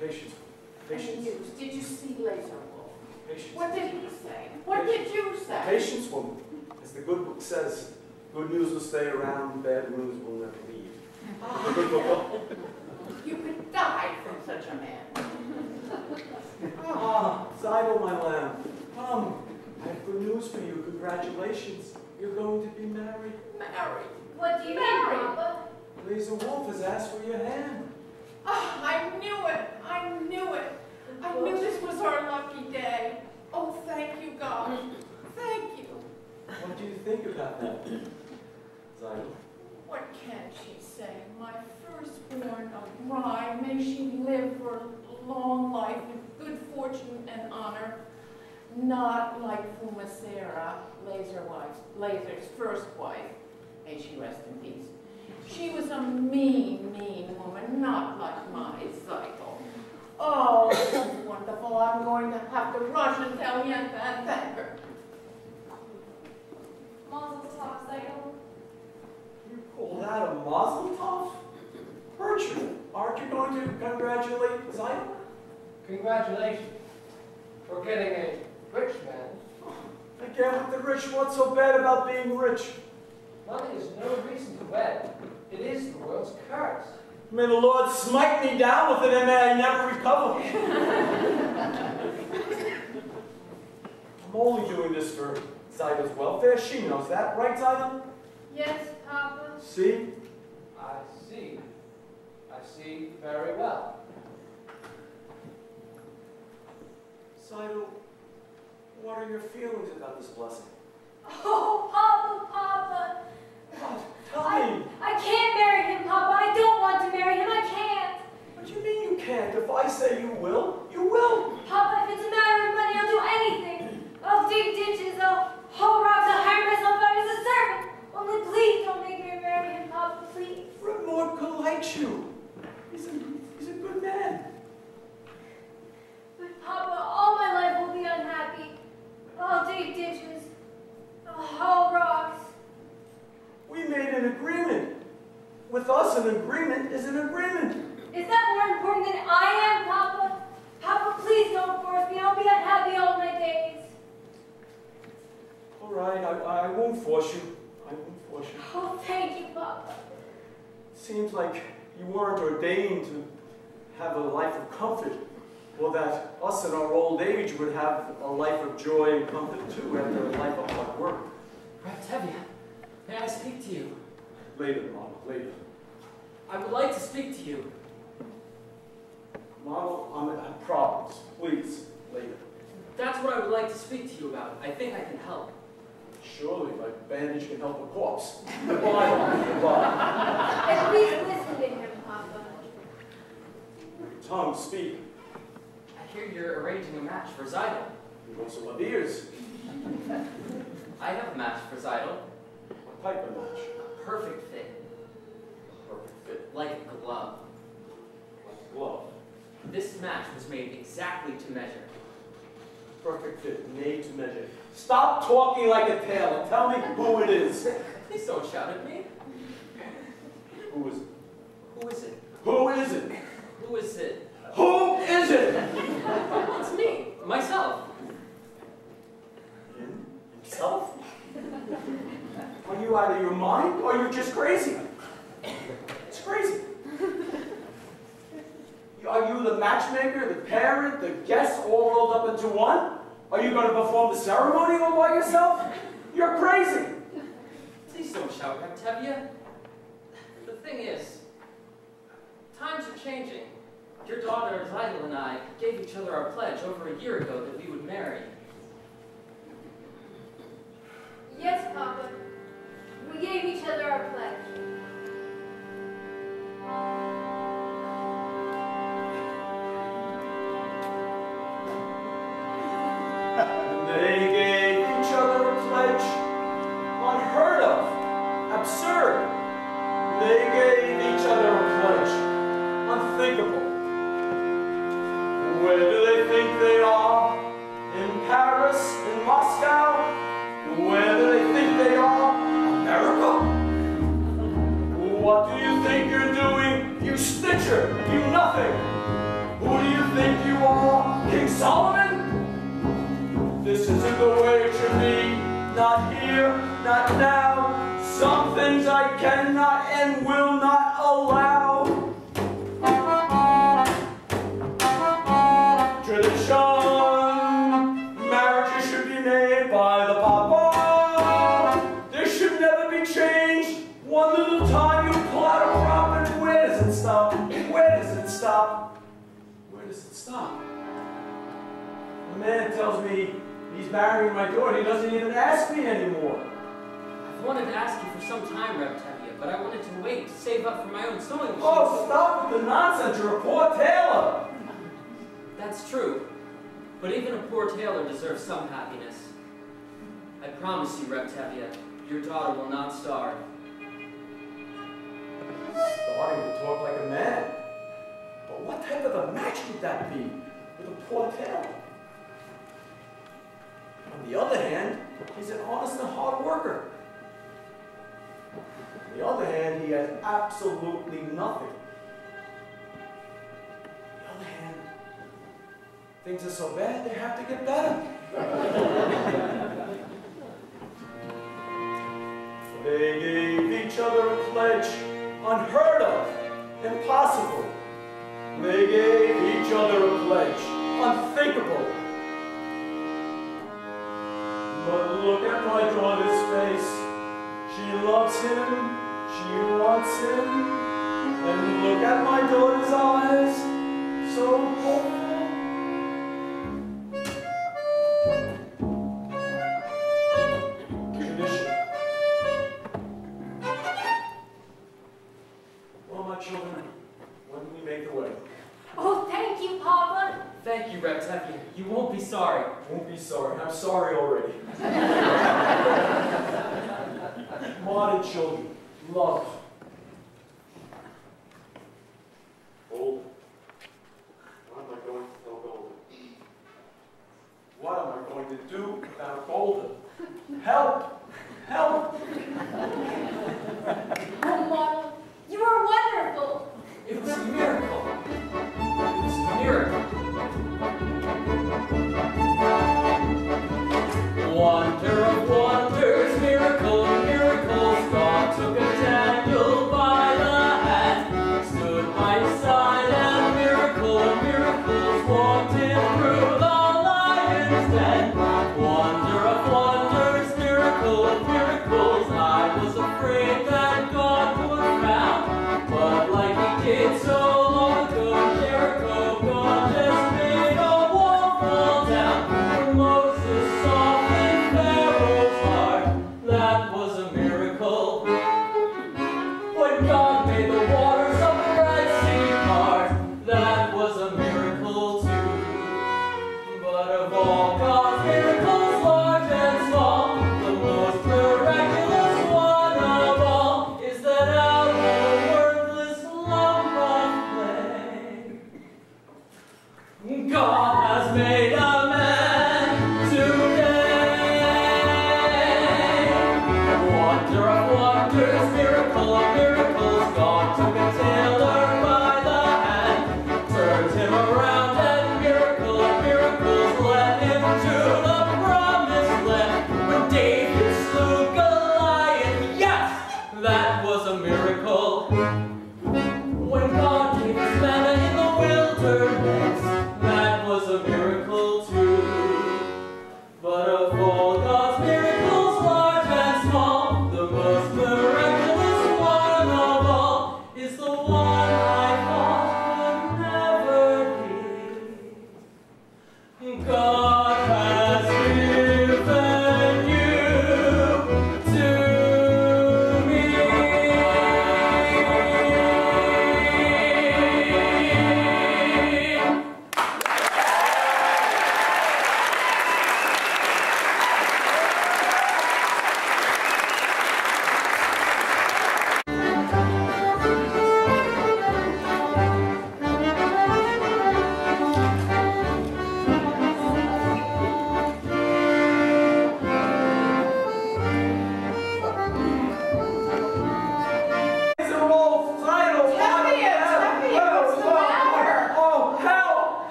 Patience. And the Patience. news, did you see Laser Wolf? Patience. What did he say? What did you say? Patience, woman. As the good book says, good news will stay around, bad news will never leave. You could die from such a man. Ah, Zidel, my lamb. Come, I have good news for you. Congratulations. You're going to be married. Married? What do you mean, Papa? Laser Wolf has asked for your hand. Ah, I knew it. I knew it. I knew this was our lucky day. Oh, thank you, God. Thank you. What do you think about that, Zidel? What can she say? My firstborn, a bride, may she live for a long life with good fortune and honor. Not like Fumasera, Laser's first wife. May she rest in peace. She was a mean, mean woman, not like my Zidel. Oh, this is wonderful. I'm going to have to rush and tell Yenta and thank her. Mazel tov, Zidel. You call that a mazel tov? Bertram, aren't you going to congratulate Zidel? Congratulations for getting a rich man. Again with the rich, what's so bad about being rich? Money is no reason to wed. It is the world's curse. May the Lord smite me down with it and may I never recover. I'm only doing this for Zida's welfare. She knows that, right, Zida? Yes, Papa. See? I see. I see very well. Zida, what are your feelings about this blessing? Oh, Papa. Tell me. I can't marry him, Papa. I don't want to marry him. I can't. What do you mean you can't? If I say you will, you will. Papa, if it's a matter of money, I'll do anything. I'll dig ditches. I'll haul rocks. I'll hire myself out as a servant. Only please don't make me marry him, Papa, please. Remord could like you. He's a good man. But Papa, all my life will be unhappy. I'll dig ditches. I'll haul rocks. We made an agreement. With us, an agreement is an agreement. Is that more important than I am, Papa? Papa, please don't force me. I'll be unhappy all my days. All right, I won't force you. I won't force you. Oh, thank you, Papa. Seems like you weren't ordained to have a life of comfort, or that us in our old age would have a life of joy and comfort too after a life of hard work. Raptevia, may I speak to you? Later, Mama, later. I would like to speak to you. Mama, I have problems. Please, later. That's what I would like to speak to you about. I think I can help. surely, if a bandage can help a corpse. Goodbye, Mom. Goodbye. At least listen to him, Papa. Tongue, speak. I hear you're arranging a match for Zidel. You also have ears. I have a match for Zidel. What type of match? A perfect fit. Perfect fit. Like a glove. Like a glove. This match was made exactly to measure. Perfect fit, made to measure. Stop talking like a tailor. Tell me who it is. Please don't shout at me. Who is it? Who is it? Who is it? Who is it? Who is it? It's me. Myself. Himself? Are you out of your mind? Or are you just crazy? It's crazy. Are you the matchmaker, the parent, the guest, all rolled up into one? Are you going to perform the ceremony all by yourself? You're crazy. Please don't shout, Reptevia. The thing is, times are changing. Your daughter, Zidel, and I gave each other our pledge over a year ago that we would marry. Yes, Papa. We gave each other our pledge. They gave each other a pledge. Unheard of. Absurd. They gave each other a pledge. Unthinkable. Where do they think they are? In Paris? In Moscow? Where do they think they are? America? What do you think you're doing? You stitcher! You nothing! Who do you think you are? King Solomon? This isn't the way it should be. Not here, not now. Some things I cannot and will not allow. Tradition. Marriages should be made by the Papa. This should never be changed. One little time you pull out a prop and where does it stop? Where does it stop? Where does it stop? The man tells me he's marrying my daughter. He doesn't even ask me anymore. I've wanted to ask you for some time, Reptevia, but I wanted to wait to save up for my own sewing machine. Oh, stop with the nonsense. You're a poor tailor. That's true. But even a poor tailor deserves some happiness. I promise you, Reptevia, your daughter will not starve. Starting to talk like a man. But what type of a match would that be with a poor tailor? On the other hand, he's an honest and hard worker. On the other hand, he has absolutely nothing. On the other hand, things are so bad, they have to get better. They gave each other a pledge, unheard of, impossible. They gave each other a pledge, unthinkable. But look at my daughter's face. She loves him, she wants him. And look at my daughter's eyes, so hopeful. Tradition. Well, my children, when do we make the wedding? Oh, thank you, Papa. Thank you, Reptevia. You won't be sorry. Won't be sorry. I'm sorry already. Modern children, love. Golden. What am I going to tell Golden? What am I going to do without Golden? Help! Help! Oh, Model, you are wonderful. It was a miracle. It was a miracle. Wonder of wonders, miracle of miracles, God took a Daniel by the hand, stood by his side, and miracle of miracles walked him through the lion's den. Wonder of wonders, miracle of miracles, I was afraid that God would frown, but like he did so long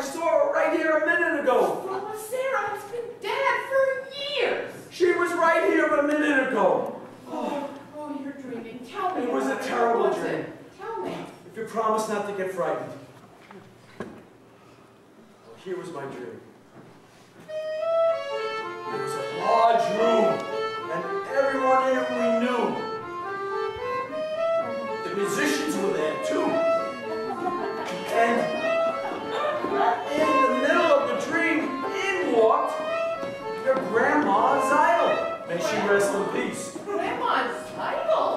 saw her right here a minute ago. Well, Sarah has been dead for years. She was right here a minute ago. Oh, you're dreaming. Tell me. It was a about terrible What was dream. it? Tell me. If you promise not to get frightened. Well, here was my dream. It was a large room, and everyone in it we knew. The musicians were there too. And in the middle of the dream, in walked your grandma's idol. May she rest in peace. Grandma's idol?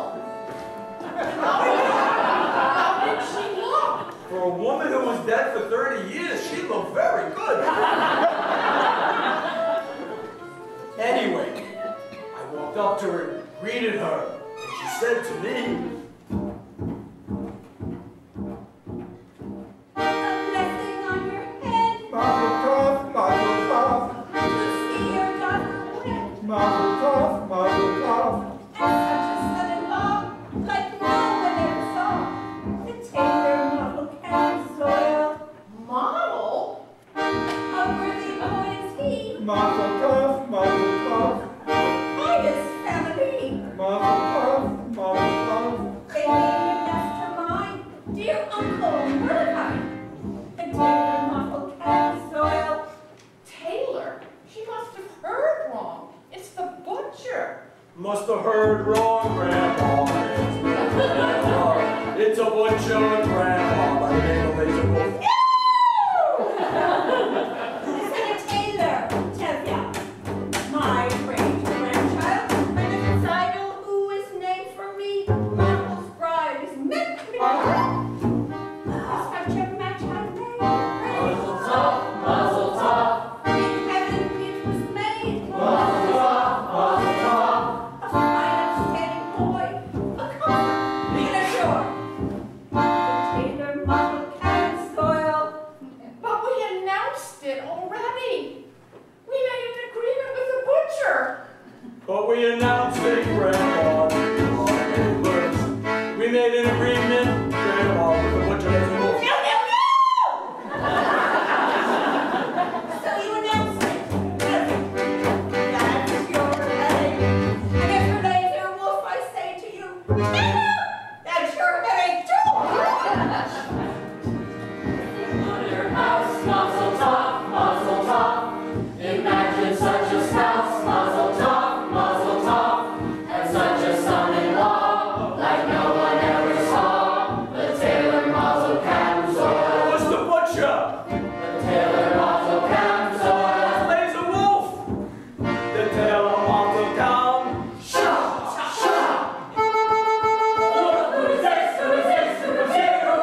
How did she look? For a woman who was dead for 30 years, she looked very good. Anyway, I walked up to her and greeted her, and she said to me, Mazel tov, mazel tov. Mazel tov, mazel tov. Model? Mazel tov, mazel tov. Mazel tov, mazel tov. Dear Uncle Mordecai, and dear Muffle Cat Soil. Taylor? She must have heard wrong. It's the butcher. must have heard wrong, Grandma. It's a butcher and Grandma by the name of Laser Wolf. Lieutenant Taylor, Tevya, my great-grandchild, and the idol who is named for me, Marvel's bride, is meant to be such a match I made. Mazel tov, mazel tov. In heaven it was made. Mazel tov, mazel tov. A fine, upstanding boy, a comfort, and a shore. The Taylor model can soil. But we announced it already. We made an agreement with the butcher. But we announced it, Grandma. We made an agreement, Grandma, with the butcher Laser Wolf. No! So you announced it. That's your headache. And if for Laser Wolf I say to you, Taylor, that's your headache too. On your house, mazel tov, mazel tov. Imagine such a spouse, mazel tov, mazel tov. And such a son-in-law, like no one ever saw. The Taylor mazel camisole. What's the butcher? The Taylor mazel camisole. Laser Wolf. The Taylor mazel cam. Shut, shut. Who is this? Who is this? Who is here?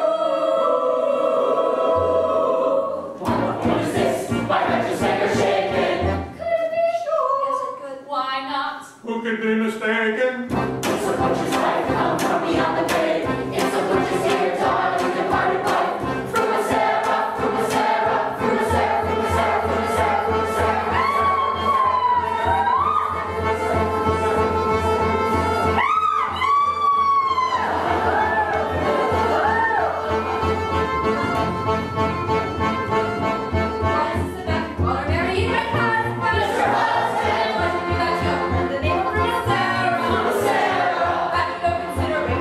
What is this? Why can't you say you're shaking? Could it be sure? Yes, it could. Why not? Who could be mistaken? It's a butcher's wife, come from beyond the grave. It's a butcher's here, darling, departed wife. From a Sarah, from a Sarah, from a Sarah, from a Sarah, from a Sarah, from a Sarah. Waterman, you my husband. Mr. Husband. What should we let you? The name of Sarah. From a Sarah. Back no consideration.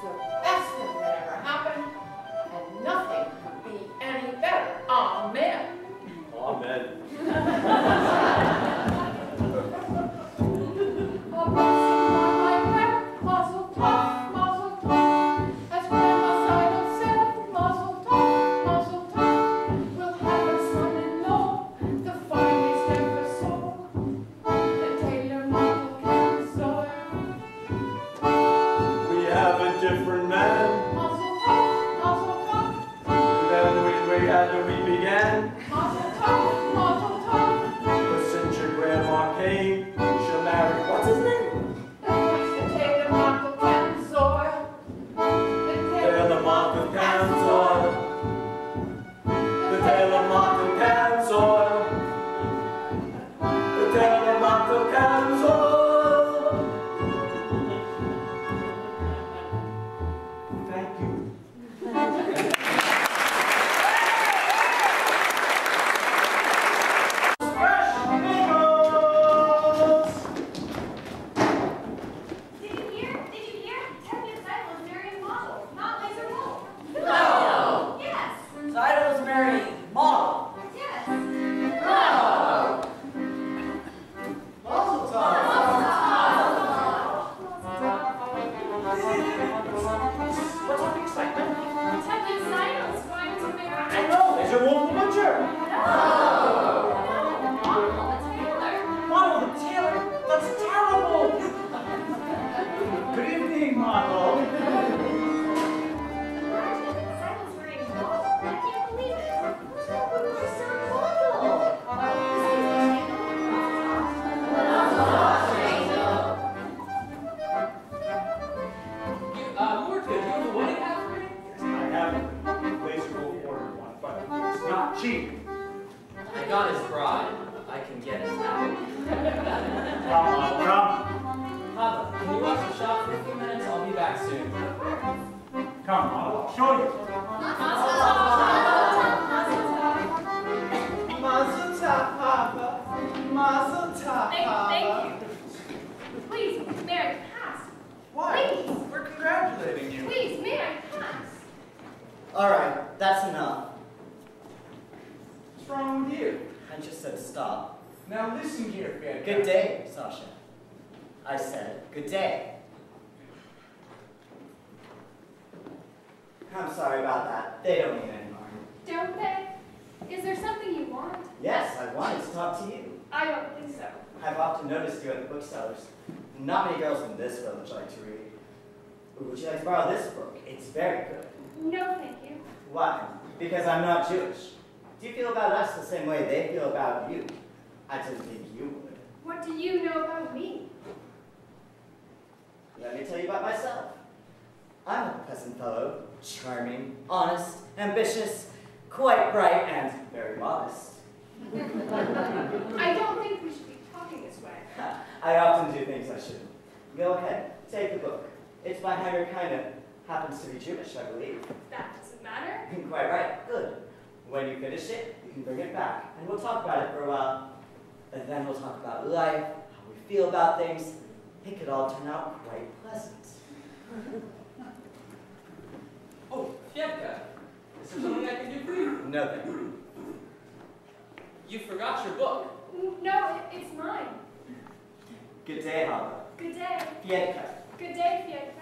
the best thing that ever happened, and nothing could be any better. Amen. Amen. A blessing on my breath, mazel tov, mazel tov. As Grandma Seidel said, mazel tov, mazel tov. We'll have a son-in-law, the finest ever saw. The tailor model can soil. We have a different man Mazel tov, mazel tov. than we began. Mazel tov, mazel tov. But since your grandma came, she'll marry, what's his name? The tailor model can soil. Taylor Martin can soil. The Taylor Martin can soil. The Taylor Martin can soil. Thank you. Did you hear? Tevye's Seidel is marrying model, not laser wolf. No. Yes. Seidel is marrying model. Yes. No. Mazel What's all the excitement? Tevye Seidel is going to marry. I know, there's a wolf butcher. Model, the tailor. Model the tailor? That's terrible! Good evening, Model. Seidel's marrying model. I can't believe it. What's wrong with my son, model? Mordka, do you have a wedding hat for me? I haven't. Laser Wolf ordered one, but it's not cheap. I got his bride. I can get his hat. Come, Model, come. Papa, can you watch the shop for a few minutes? I'll be back soon. Come, Model, I'll show you. Mazel tov, Papa. Mazel tov, Papa. Thank you. Please, may I pass? Why? Please. We're congratulating you. Please, may I pass? All right, that's enough. What's wrong with you? I just said stop. Now listen here, Fed. Good day, Sasha. I said good day. I'm sorry about that. They don't mean any harm. Don't they? Is there something you want? Yes, I wanted to talk to you. I don't think so. I've often noticed you at the booksellers. Not many girls in this village like to read. Would you like to borrow this book? It's very good. No, thank you. Why? Because I'm not Jewish. Do you feel about us the same way they feel about you? I didn't think you would. What do you know about me? Let me tell you about myself. I'm a peasant fellow, charming, honest, ambitious, quite bright, and very modest. I don't think we should be talking this way. I often do things I shouldn't. Go ahead, take the book. It's by Heinrich Heine. Happens to be Jewish, I believe. That doesn't matter. Quite right. Good. When you finish it, you can bring it back, and we'll talk about it for a while. And then we'll talk about life, how we feel about things. It could all turn out quite pleasant. Oh, Fiedka, is there something I can do for you? No, thank you. You forgot your book. No, it's mine. Good day, Hava. Good day. Fiedka. Good day, Fiedka.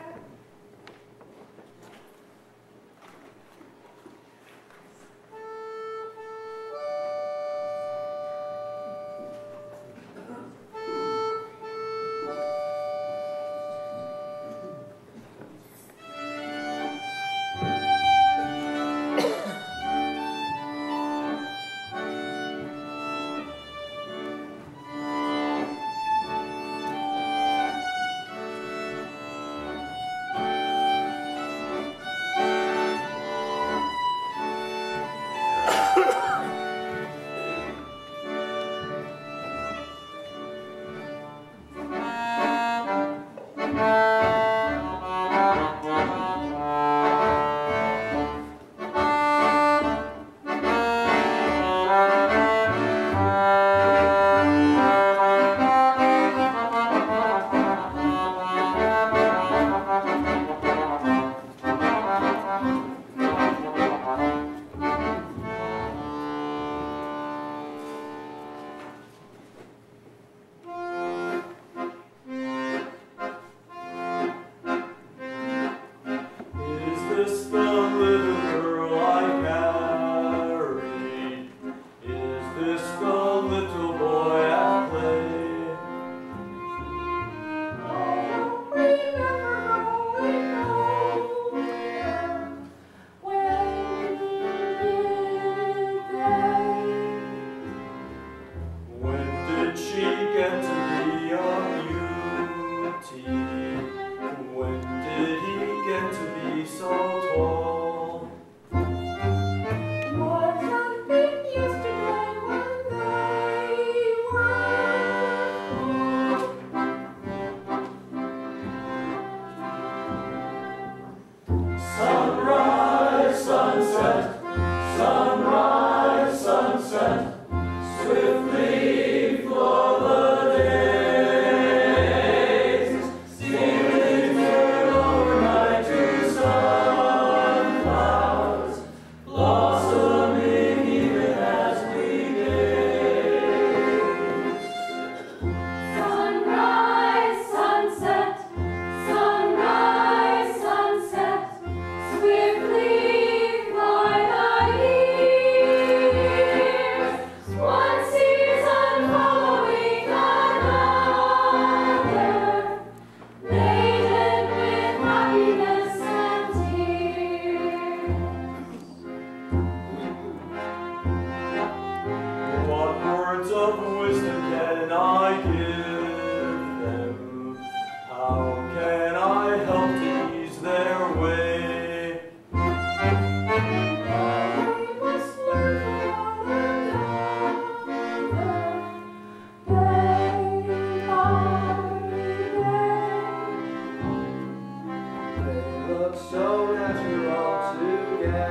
so natural to get.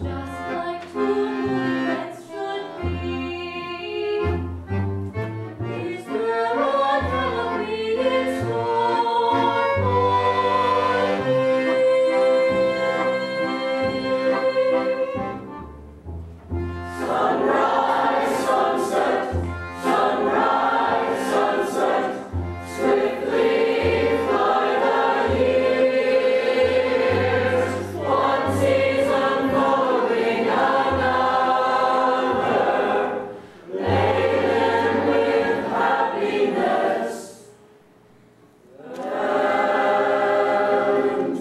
Just like two newlyweds should be. Is there a Halloween in store for me? Sunrise, sunset, sunrise, sunset, swiftly fly the years, one season following another, laden with happiness and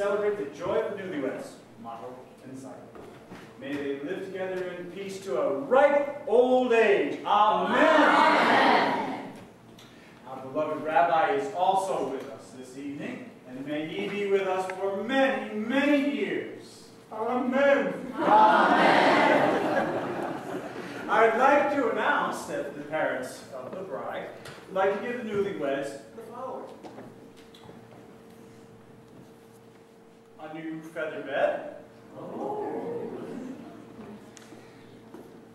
celebrate the joy of the newlyweds, motto and cycle. May they live together in peace to a ripe old age. Amen. Amen. Our beloved Rabbi is also with us this evening, and may he be with us for many, many years. Amen. Amen. I'd like to announce that the parents of the bride would like to give the newlyweds the following. A new feather bed. Oh.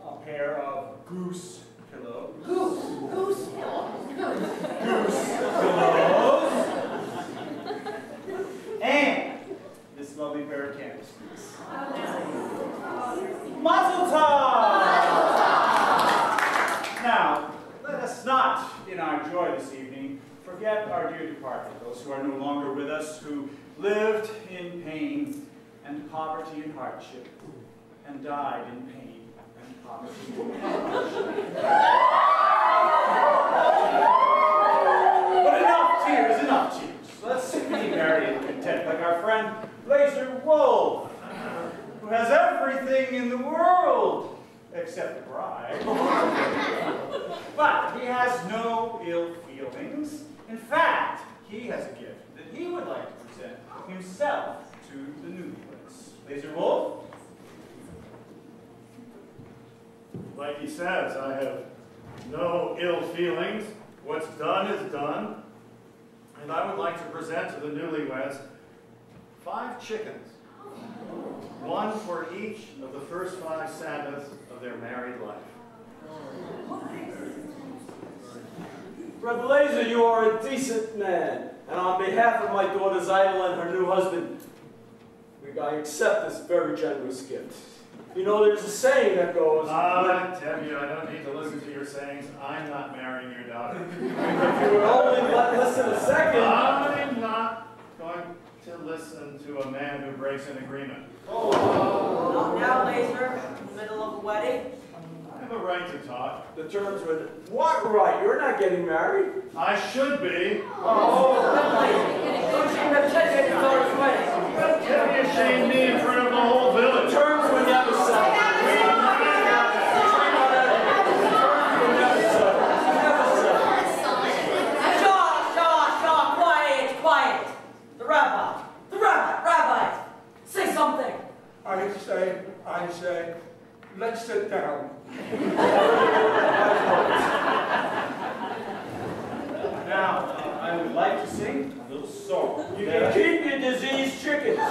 A pair of goose pillows. Goose pillows. Goose pillows. we forget our dear departed, those who are no longer with us, who lived in pain and poverty and hardship, and died in pain and poverty and hardship. But enough tears. Let's be merry and content, like our friend Blazer Wolf, who has everything in the world except a bride. But he has no ill feelings. In fact, he has a gift that he would like to present himself to the newlyweds. Blazer Wolf? Like he says, I have no ill feelings. What's done is done. And I would like to present to the newlyweds 5 chickens. 1 for each of the first 5 Sabbaths of their married life. Brother Blazer, you are a decent man. And on behalf of my daughter Zyla and her new husband, I accept this very generous gift. You know, there's a saying that goes... I tell you, I don't need to listen to your sayings. I'm not marrying your daughter. If you would only listen a second... I'm not going to listen to a man who breaks an agreement. Not now, Blazer. In the middle of a wedding. I have a right to talk. The terms were... What right? You're not getting married. I should be. Can't be ashamed me in front of the whole village. The terms were never settled. Quiet. The rabbi, say something. I say, let's sit down. Now, I would like to sing a little song. You can keep your diseased chickens. You keep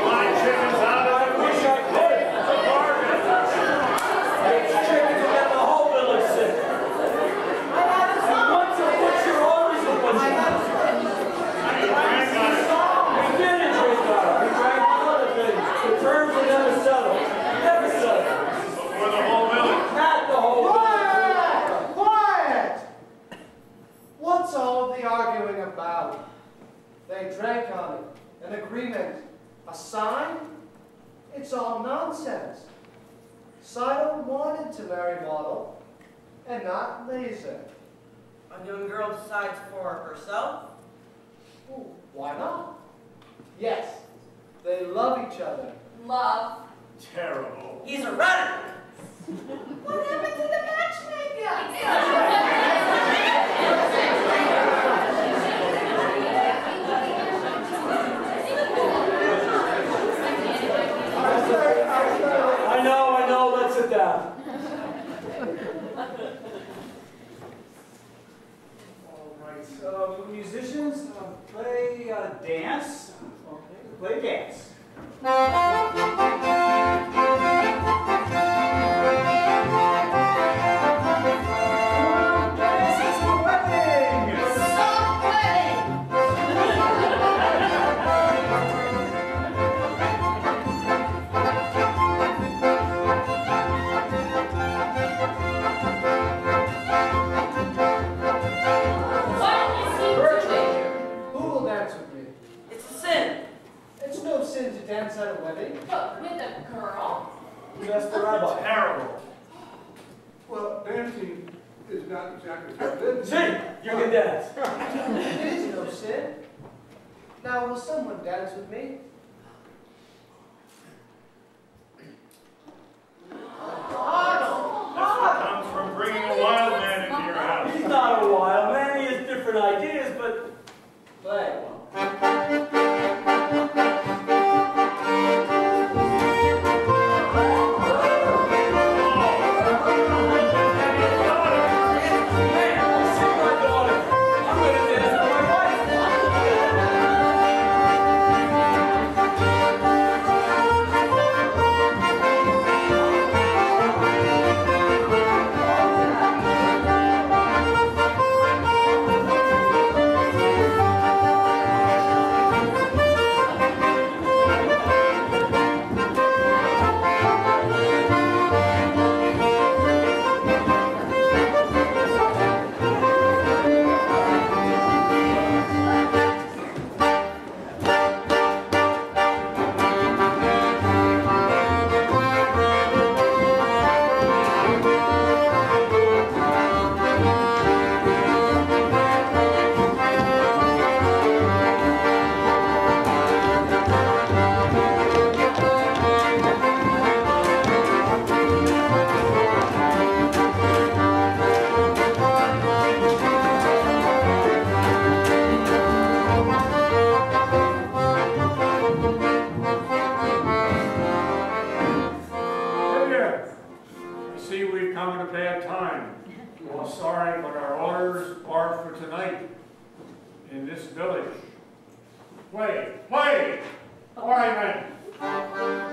my chickens out of I wish I could. It's a bargain. It's chickens will get the whole village sick. And once a butcher, always a butcher. We didn't drink on it. We drank on other things. The terms were never settled. Never settled. For the whole village. Not the whole village. Quiet! What's all the arguing about? They drank on it. An agreement. A sign? It's all nonsense. Sidle wanted to marry Waddle, and not Laser. A young girl decides for herself? Ooh, why not? Yes, they love each other. Love. Terrible. He's a radical. What happened to the matchmaker? I know, let's sit down. All right, so musicians, play dance. Okay, play dance. To dance at a wedding? But with a girl? That's the rabbi. Terrible. Well, dancing is not exactly forbidden. See, you can dance. It is no sin. Now, will someone dance with me? That's what comes from bringing a wild man into your house. He's not a wild man. He has different ideas, but play. night in this village. Play! Play! All right, men.